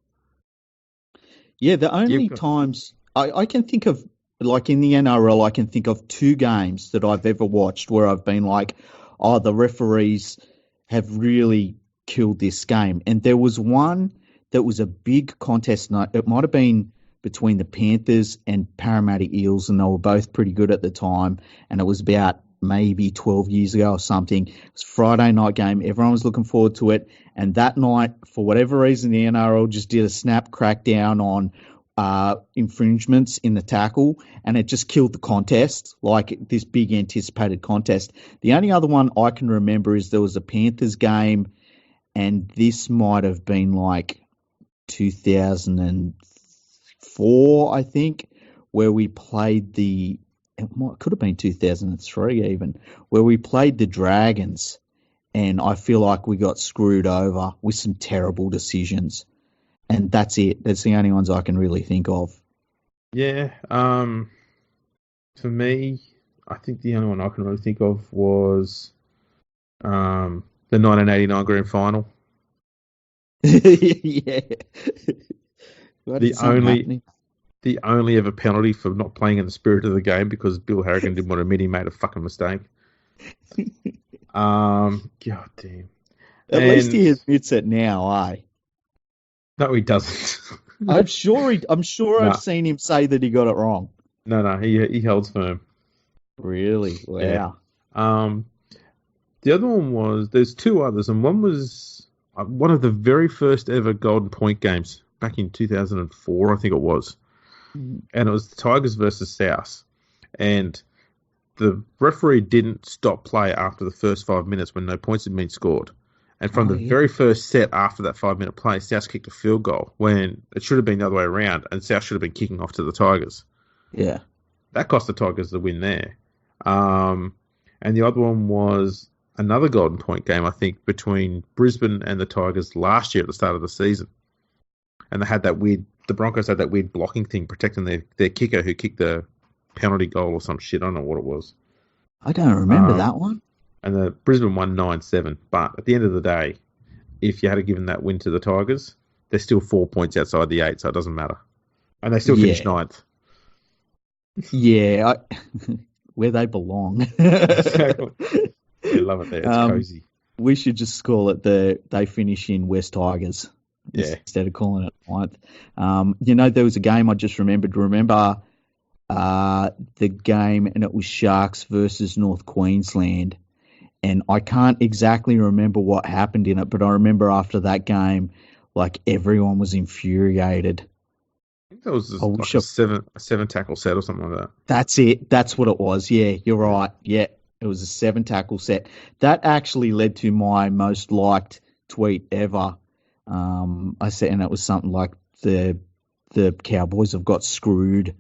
Yeah, the only times I can think of, like in the NRL, I can think of 2 games that I've ever watched where I've been like, oh, the referees have really killed this game. And there was one that was a big contest night. It might have been between the Panthers and Parramatta Eels, and they were both pretty good at the time. And it was about maybe 12 years ago or something. It was a Friday night game. Everyone was looking forward to it. And that night, for whatever reason, the NRL just did a snap crackdown on infringements in the tackle, and it just killed the contest, like this big anticipated contest. The only other one I can remember is there was a Panthers game, and this might have been like 2004, I think, where we played it could have been 2003 even, where we played the Dragons, and I feel like we got screwed over with some terrible decisions. And that's it. That's the only ones I can really think of. Yeah. For me, I think the only one I can really think of was the 1989 Grand Final. Yeah. The only ever penalty for not playing in the spirit of the game because Bill Harrigan didn't want to admit he made a fucking mistake. God damn. At least he admits it now, eh? No, he doesn't. I'm sure I've seen him say that he got it wrong. No, he holds firm. Really? Wow. Yeah. The other one was, there's 2 others, and one was one of the very first ever Golden Point games back in 2004, I think it was. And it was the Tigers versus South. And the referee didn't stop play after the first 5 minutes when no points had been scored. And from the very first set after that 5-minute play, South kicked a field goal when it should have been the other way around, and South should have been kicking off to the Tigers. Yeah. That cost the Tigers the win there. And the other one was another Golden Point game, I think, between Brisbane and the Tigers last year at the start of the season. And the Broncos had that weird blocking thing protecting their kicker who kicked the penalty goal or some shit. I don't know what it was. I don't remember that one. And the Brisbane won 9-7. But at the end of the day, if you had given that win to the Tigers, they're still 4 points outside the 8, so it doesn't matter. And they still finished 9th. Yeah, where they belong. Exactly. They love it there. It's cozy. We should just call it they finish in West Tigers instead of calling it ninth. There was a game I just remembered. Remember the game, and it was Sharks versus North Queensland. And I can't exactly remember what happened in it, but I remember after that game, like everyone was infuriated. I think that was a seven tackle set or something like that. That's it. That's what it was. Yeah, you're right. Yeah, it was a 7 tackle set. That actually led to my most liked tweet ever. I said, and it was something like the Cowboys have got screwed,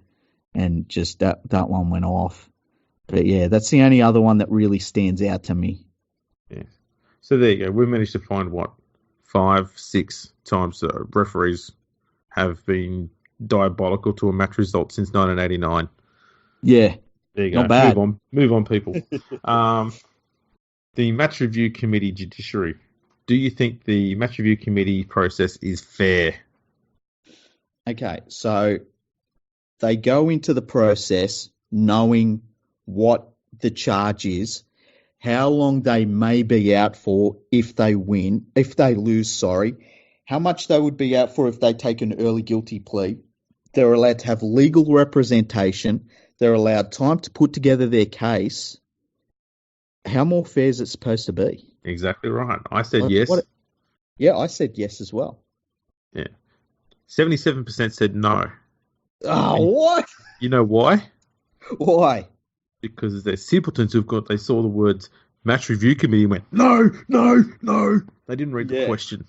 and just that one went off. But yeah, that's the only other one that really stands out to me. Yeah. So there you go. We managed to find 5, 6 times the referees have been diabolical to a match result since 1989. Yeah. There you go. Not bad. Move on, people. The match review committee judiciary. Do you think the match review committee process is fair? Okay, so they go into the process knowing what the charge is, how long they may be out for if they lose, how much they would be out for if they take an early guilty plea. They're allowed to have legal representation. They're allowed time to put together their case. How more fair is it supposed to be? Exactly right. I said yes. Yeah, I said yes as well. Yeah. 77% said no. Oh, what? You know why? Why? Because they're simpletons they saw the words match review committee and went, no, no, no. They didn't read the question.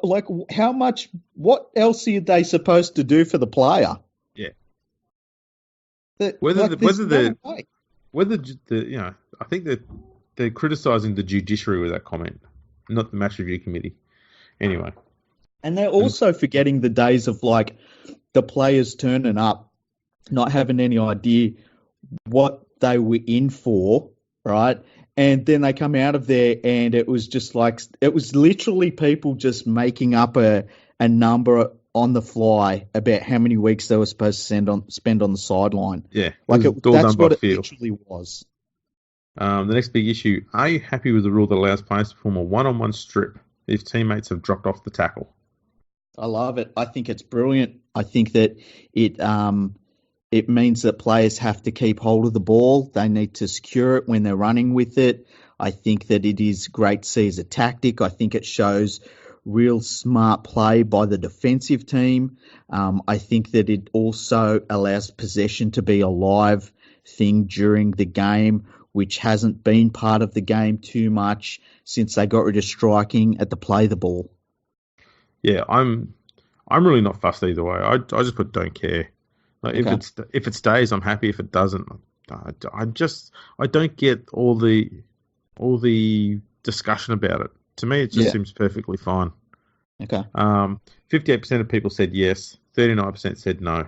Like, how much, what else are they supposed to do for the player? Yeah. I think that they're criticising the judiciary with that comment, not the match review committee. Anyway. And they're also forgetting the days of, like, the players turning up, not having any idea what they were in for, right? And then they come out of there and it was just like, it was literally people just making up a number on the fly about how many weeks they were supposed to spend on the sideline. Yeah. That's what it literally was. The next big issue, are you happy with the rule that allows players to perform a one-on-one strip if teammates have dropped off the tackle? I love it. I think it's brilliant. I think that it means that players have to keep hold of the ball. They need to secure it when they're running with it. I think that it is great to see as a tactic. I think it shows real smart play by the defensive team. I think that it also allows possession to be a live thing during the game, which hasn't been part of the game too much since they got rid of striking at the play the ball. Yeah, I'm really not fussed either way. I just put don't care. Like, okay. If it stays, I'm happy. If it doesn't, I don't get all the discussion about it. To me, it just seems perfectly fine. Okay. 58% of people said yes. 39% said no.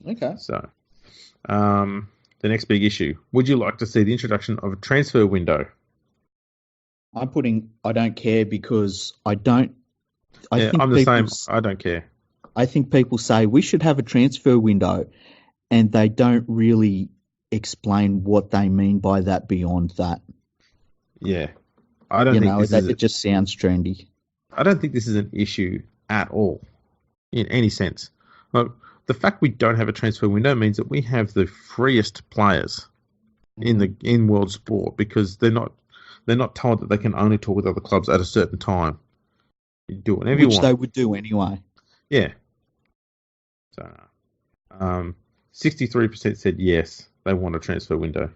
Okay. So, the next big issue: would you like to see the introduction of a transfer window? I'm putting I don't care because I don't. I'm the same. I don't care. I think people say we should have a transfer window, and they don't really explain what they mean by that beyond that. Yeah. I don't think it just sounds trendy. I don't think this is an issue at all in any sense. Look, the fact we don't have a transfer window means that we have the freest players in world sport because they're not told that they can only talk with other clubs at a certain time. You do whatever you want. Which they would do anyway. Yeah. So, 63% said yes, they want a transfer window.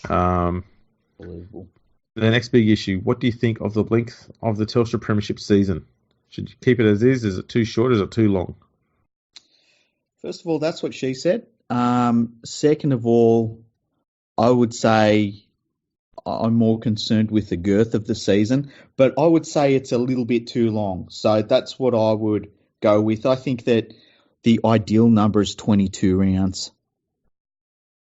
Unbelievable. The next big issue, what do you think of the length of the Telstra Premiership season? Should you keep it as is? Is it too short? Is it too long? First of all, that's what she said. Second of all, I would say I'm more concerned with the girth of the season, but I would say it's a little bit too long. So that's what I would go with. I think that the ideal number is 22 rounds.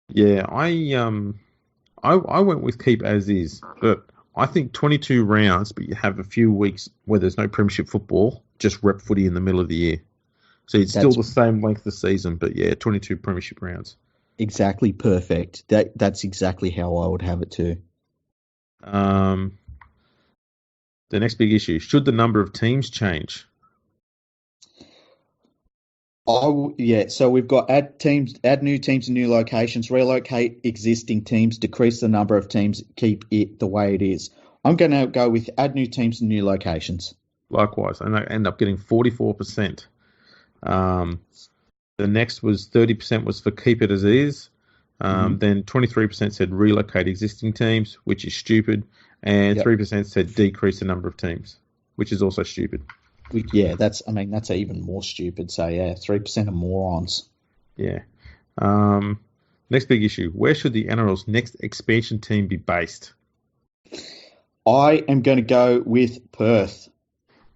Yeah, I went with keep as is, but I think 22 rounds, but you have a few weeks where there's no premiership football, just rep footy in the middle of the year. So it's still the same length of the season, but yeah, 22 premiership rounds. exactly perfect. That's exactly how I would have it too. The next big issue: should the number of teams change? Yeah, so we've got add new teams in new locations, relocate existing teams, decrease the number of teams, keep it the way it is. I'm going to go with add new teams in new locations. Likewise, and I end up getting 44%. The next was 30% was for keep it as is. Then 23% said relocate existing teams, which is stupid, and 3% said decrease the number of teams, which is also stupid. Yeah, that's even more stupid. So yeah, 3% are morons. Yeah. Next big issue: where should the NRL's next expansion team be based? I am going to go with Perth.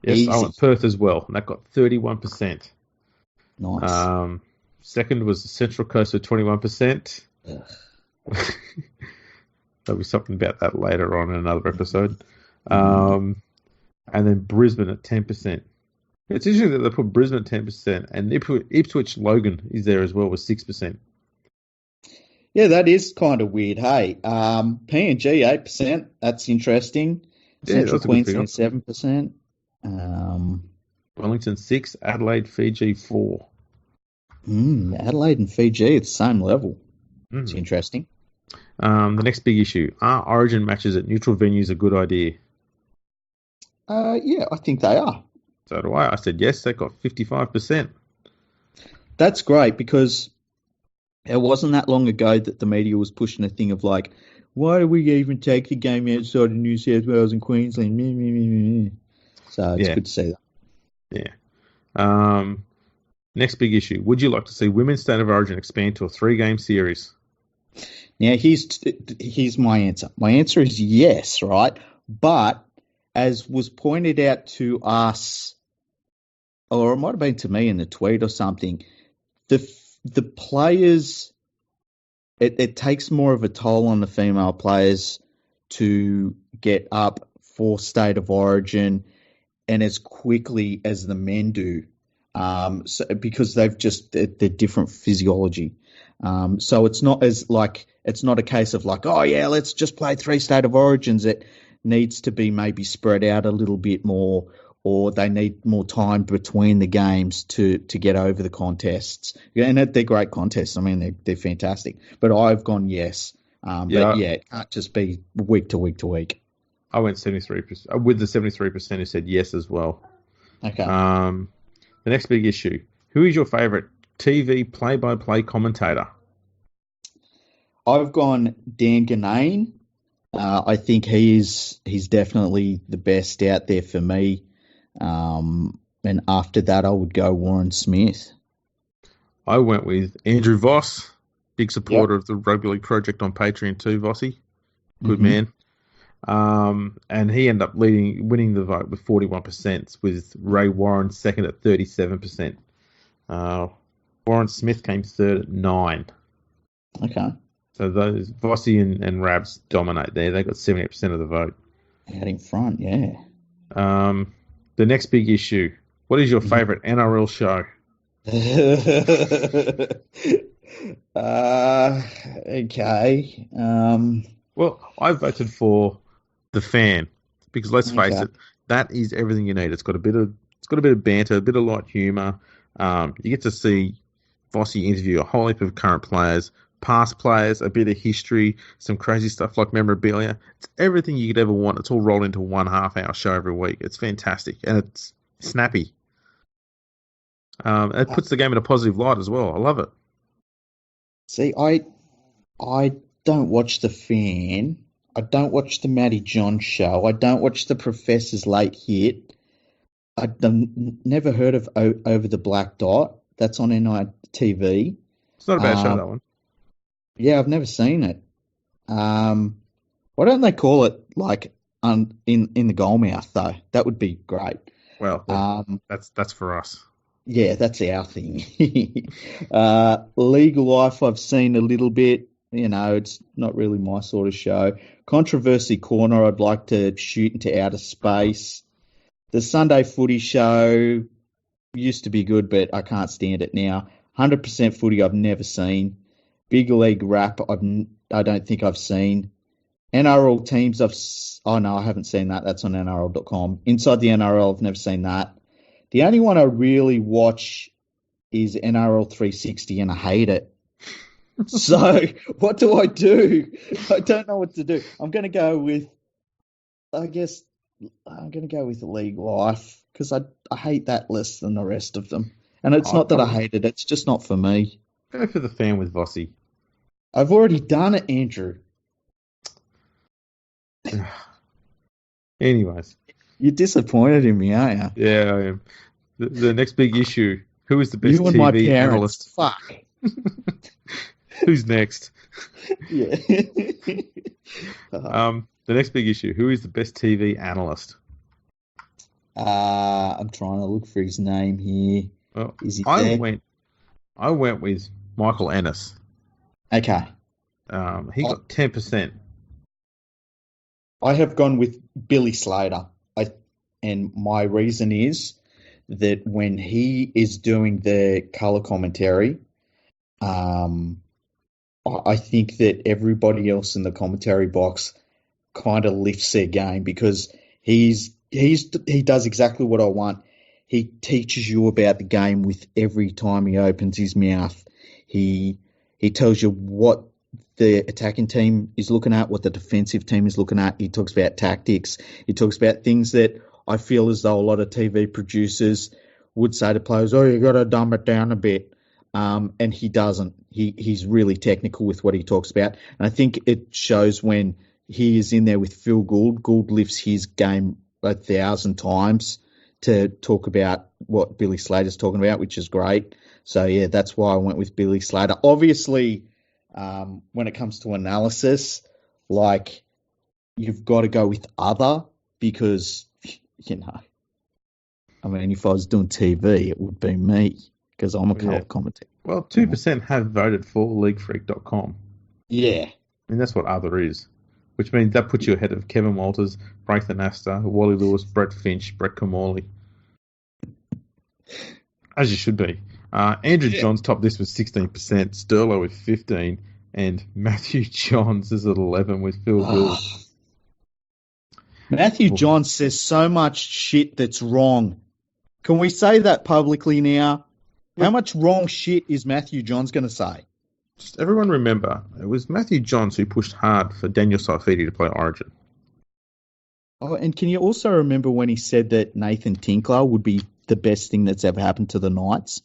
Yes, Easy. I went Perth as well, and that got 31%. Nice. Second was the Central Coast with 21%. There'll be something about that later on in another episode. And then Brisbane at 10%. It's interesting that they put Brisbane at 10%, and Ipswich Logan is there as well with 6%. Yeah, that is kind of weird. Hey, PNG 8%. That's interesting. Central Queensland 7%. Wellington 6, Adelaide, Fiji 4. Adelaide and Fiji at the same level. It's interesting. The next big issue: are Origin matches at neutral venues a good idea? Yeah, I think they are. So do I. I said yes. They got 55%. That's great because it wasn't that long ago that the media was pushing a thing of like, why do we even take the game outside of New South Wales and Queensland? So it's good to see that. Yeah. Next big issue: would you like to see Women's State of Origin expand to a 3-game series? Now, here's my answer. My answer is yes, right? But as was pointed out to us, or it might have been to me in the tweet or something, the players, it takes more of a toll on the female players to get up for State of Origin and as quickly as the men do, because they're different physiology. So it's not a case of like, oh yeah, let's just play 3 State of Origins. It needs to be maybe spread out a little bit more, or they need more time between the games to get over the contests. And they're great contests. I mean, they're fantastic. But I've gone yes. But it can't just be week to week to week. I went 73%. With the 73% who said yes as well. Okay. The next big issue: who is your favourite TV play-by-play commentator? I've gone Dan Ganane. I think he's definitely the best out there for me. And after that, I would go Warren Smith. I went with Andrew Voss, big supporter of the Rugby League Project on Patreon too, Vossy. Good man. And he ended up winning the vote with 41%, with Ray Warren second at 37%. Warren Smith came third at 9%. Okay. So those Vossy and Rabs dominate there. They got 78% of the vote. Out in front, yeah. The next big issue: what is your favourite NRL show? Okay. Well, I voted for The Fan because let's face it, that is everything you need. It's got a bit of banter, a bit of light humour. You get to see Vossy interview a whole heap of current players, past players, a bit of history, some crazy stuff like memorabilia. It's everything you could ever want. It's all rolled into 1.5-hour show every week. It's fantastic, and it's snappy. It puts the game in a positive light as well. I love it. See, I don't watch The Fan. I don't watch the Matty John show. I don't watch the Professor's Late Hit. I've never heard of Over the Black Dot. That's on NITV. It's not a bad show, that one. Yeah, I've never seen it. Why don't they call it like in the goalmouth though? That would be great. Well, that's for us. Yeah, that's our thing. Legal Life, I've seen a little bit. You know, it's not really my sort of show. Controversy Corner, I'd like to shoot into outer space. The Sunday Footy Show used to be good, but I can't stand it now. 100% Footy, I've never seen. Big League Wrap, I don't think I've seen. NRL teams, oh no, I haven't seen that. That's on NRL.com. Inside the NRL, I've never seen that. The only one I really watch is NRL 360, and I hate it. So what do? I don't know what to do. I'm going to go with, I guess, I'm going to go with League Life because I hate that less than the rest of them. And it's not that I hate it; it's just not for me. Go for the fan with Vossi. I've already done it, Andrew. Anyways. You're disappointed in me, aren't you? Yeah, I am. The next big issue. Who is the best you and TV my parents, analyst? Fuck. Who's next? Yeah. The next big issue. Who is the best TV analyst? I'm trying to look for his name here. Well, is he there? I went with Michael Ennis. Okay. He got 10%. I have gone with Billy Slater. And my reason is that when he is doing the colour commentary, I think that everybody else in the commentary box kind of lifts their game because he does exactly what I want. He teaches you about the game with every time he opens his mouth. He tells you what the attacking team is looking at, what the defensive team is looking at. He talks about tactics. He talks about things that I feel as though a lot of TV producers would say to players, oh, you got to dumb it down a bit. And he doesn't. He's really technical with what he talks about. And I think it shows when he is in there with Phil Gould. Gould lifts his game 1,000 times to talk about what Billy Slater's talking about, which is great. So, yeah, that's why I went with Billy Slater. Obviously, when it comes to analysis, you've got to go with other because, I mean, if I was doing TV, it would be me because I'm a colour commentator. Well, 2% have voted for leaguefreak.com. Yeah. I mean, that's what other is, which means that puts you ahead of Kevin Walters, Braithen Astor, Wally Lewis, Brett Finch, Brett Kamali. As you should be. Andrew Johns topped this with 16%, Sterlo with 15%, and Matthew Johns is at 11% with Phil Gould. Matthew Johns says so much shit that's wrong. Can we say that publicly now? How much wrong shit is Matthew Johns going to say? Just everyone remember, it was Matthew Johns who pushed hard for Daniel Saifiti to play Origin. Oh, and can you also remember when he said that Nathan Tinkler would be the best thing that's ever happened to the Knights?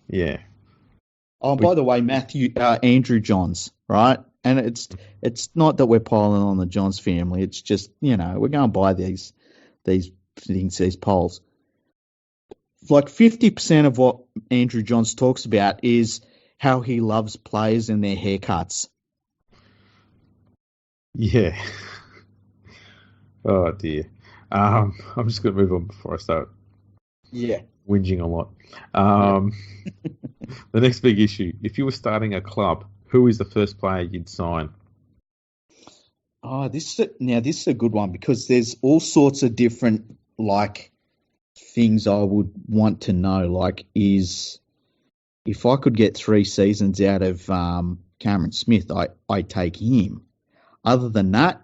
Yeah. Oh, by the way, Andrew Johns, right? And it's not that we're piling on the Johns family. It's just, we're going by these things, these polls. 50% of what Andrew Johns talks about is how he loves players and their haircuts. Yeah. Oh, dear. I'm just going to move on before I start whinging a lot. The next big issue. If you were starting a club, who is the first player you'd sign? Oh, this is a good one because there's all sorts of different, things I would want to know, is if I could get 3 seasons out of Cameron Smith, I take him. Other than that,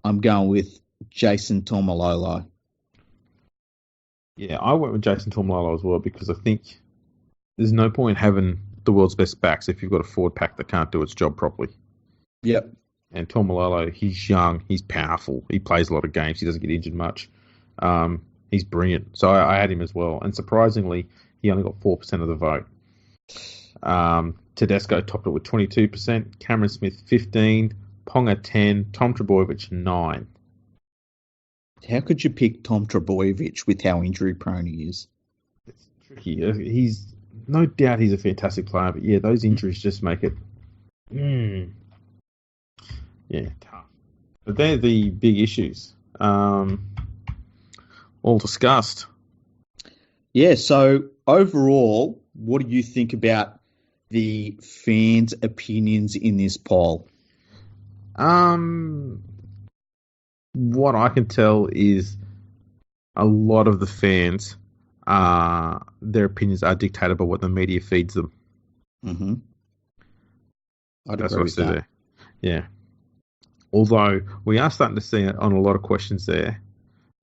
I'm going with Jason Taumalolo. Yeah, I went with Jason Taumalolo as well because I think there's no point having the world's best backs if you've got a forward pack that can't do its job properly. Yep. And Taumalolo, he's young, he's powerful, he plays a lot of games, he doesn't get injured much. He's brilliant. So I had him as well. And surprisingly, he only got 4% of the vote. Tedesco topped it with 22%, Cameron Smith 15%, Ponga 10%, Tom Trbojevic 9%. How could you pick Tom Trbojevic with how injury prone he is? It's tricky. He's no doubt he's a fantastic player, but yeah, those injuries just make it tough. But they're the big issues. All discussed. Yeah, so overall, what do you think about the fans' opinions in this poll? What I can tell is a lot of the fans, their opinions are dictated by what the media feeds them. Mm-hmm. I'd That's agree what I with see that. there. Yeah. Although we are starting to see on a lot of questions there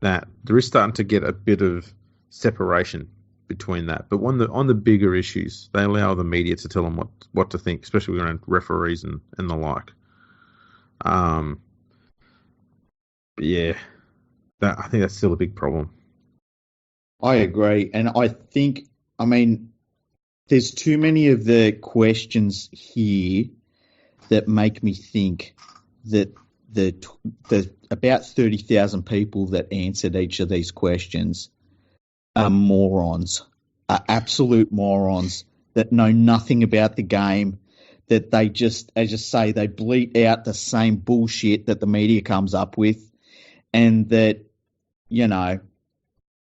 that there is starting to get a bit of separation between that. But on the bigger issues, they allow the media to tell them what to think, especially around referees and the like. But yeah, I think that's still a big problem. I agree. And I mean, there's too many of the questions here that make me think that the about 30,000 people that answered each of these questions are morons, are absolute morons that know nothing about the game, that they just, as you say, they bleat out the same bullshit that the media comes up with, and that, you know,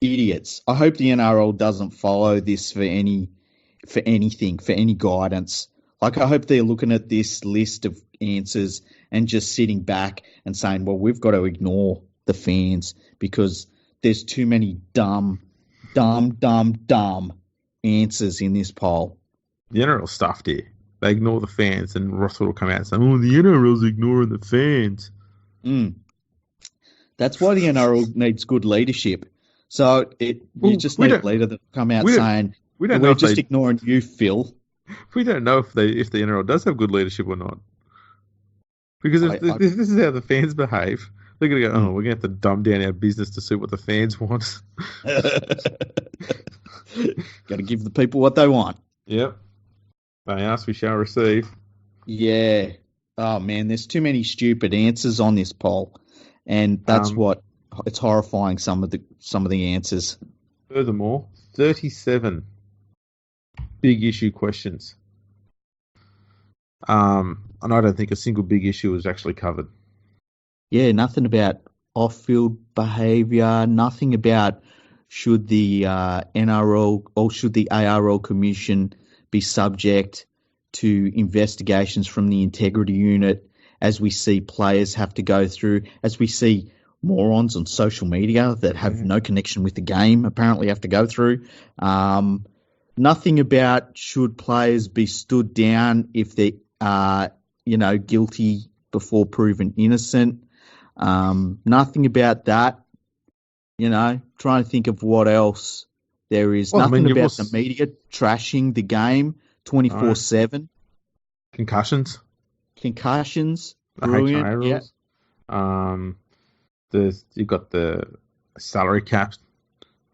idiots. I hope the NRL doesn't follow this for anything, for any guidance. Like, I hope they're looking at this list of answers and just sitting back and saying, well, we've got to ignore the fans because there's too many dumb answers in this poll. The NRL stuffed here. They ignore the fans, and Ross will come out and say, "Oh, the NRL's ignoring the fans." That's why the NRL needs good leadership. So you just need a leader that come out saying, "We're just ignoring you, Phil." We don't know if the NRL does have good leadership or not, because if this is how the fans behave, they're going to go, "Oh, we're going to have to dumb down our business to suit what the fans want." Got to give the people what they want. Yep. They ask, we shall receive. Yeah. Oh man, there's too many stupid answers on this poll, and that's it's horrifying. Some of the answers. Furthermore, 37 big issue questions. And I don't think a single big issue was actually covered. Yeah, nothing about off-field behaviour. Nothing about should the NRL or should the ARL Commission be subject to investigations from the integrity unit, as we see players have to go through, as we see morons on social media that have no connection with the game apparently have to go through. Nothing about should players be stood down if they are, guilty before proven innocent. Nothing about that. Trying to think of what else there is. Nothing about the media trashing the game 24/7. Concussions. Brilliant. Yeah. You've got the salary cap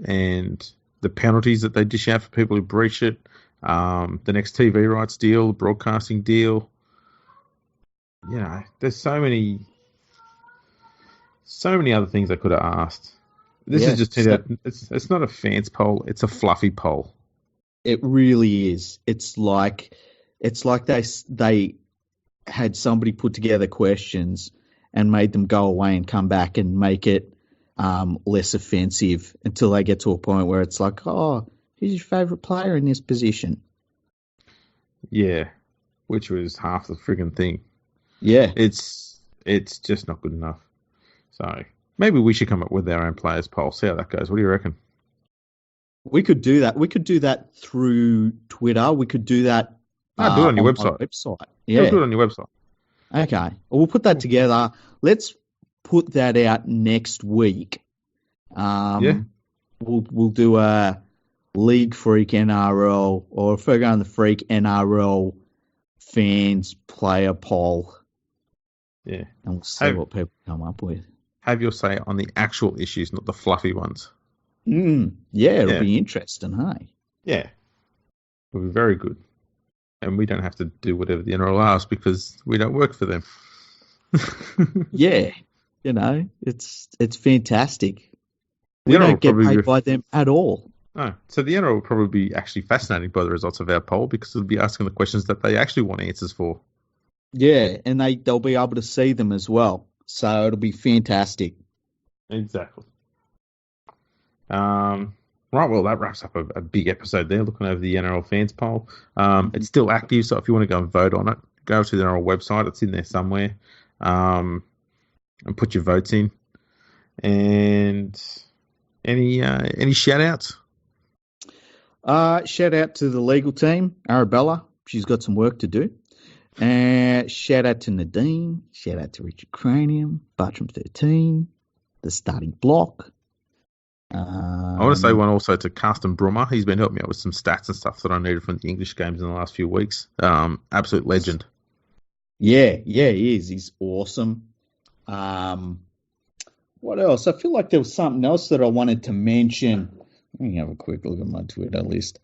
and the penalties that they dish out for people who breach it. The next TV rights deal, broadcasting deal. There's so many other things I could have asked. This is just it's not a fans poll, it's a fluffy poll. It really is. It's like they had somebody put together questions and made them go away and come back and make it less offensive until they get to a point where it's like, oh, who's your favourite player in this position? Yeah, which was half the friggin' thing. Yeah. It's just not good enough. So maybe we should come up with our own players poll, see how that goes. What do you reckon? We could do that. We could do that through Twitter. We could do that do it on your website. Yeah. Do it on your website. Okay. We'll put that together. Let's put that out next week. We'll do a League Freak NRL, or if we're going the Freak NRL fans player poll. Yeah. And we'll see what people come up with. Have your say on the actual issues, not the fluffy ones. Yeah, it'll be interesting, hey? Yeah. It'll be very good. And we don't have to do whatever the NRL asks because we don't work for them. Yeah. It's fantastic. We don't get paid by them at all. No. So the NRL will probably be actually fascinated by the results of our poll because they'll be asking the questions that they actually want answers for. Yeah, and they'll be able to see them as well. So it'll be fantastic. Exactly. Right, well, that wraps up a big episode there, looking over the NRL fans poll. It's still active, so if you want to go and vote on it, go to the NRL website. It's in there somewhere. And put your votes in. And any shout-outs? Shout out to the legal team, Arabella. she's got some work to do. And shout out to Nadine. Shout out to Richard Cranium, Bartram 13, the starting block. I want to say one also to Carsten Brummer. He's been helping me out with some stats and stuff that I needed from the English games in the last few weeks. Absolute legend. Yeah, he is. He's awesome. What else? I feel like there was something else that I wanted to mention. Let me have a quick look at my Twitter list.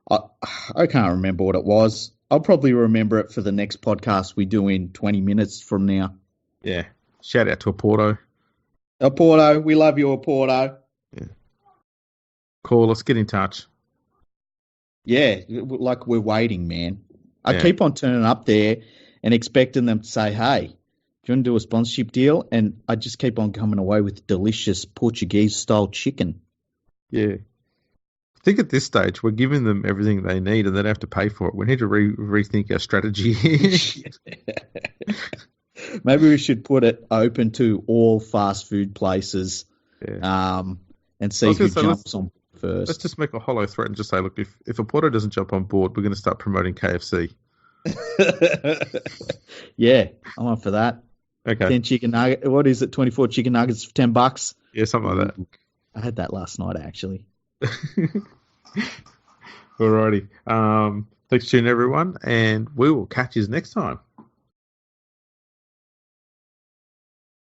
I can't remember what it was. I'll probably remember it for the next podcast we do in 20 minutes from now. Yeah. Shout out to Oporto. Oporto, we love you, Oporto. Yeah. Call us, get in touch. Yeah, like we're waiting, man. I keep on turning up there and expecting them to say, hey, do you want to do a sponsorship deal? And I just keep on coming away with delicious Portuguese-style chicken. Yeah. I think at this stage, we're giving them everything they need and they don't have to pay for it. We need to rethink our strategy. Maybe we should put it open to all fast food places and see who jumps on first. Let's just make a hollow threat and just say, look, if Oporto doesn't jump on board, we're going to start promoting KFC. Yeah, I'm up for that. Okay. 10 chicken nugget. What is it? 24 chicken nuggets for $10? Yeah, something like that. I had that last night, actually. Alrighty. Thanks for tuning in, everyone, and we will catch you next time.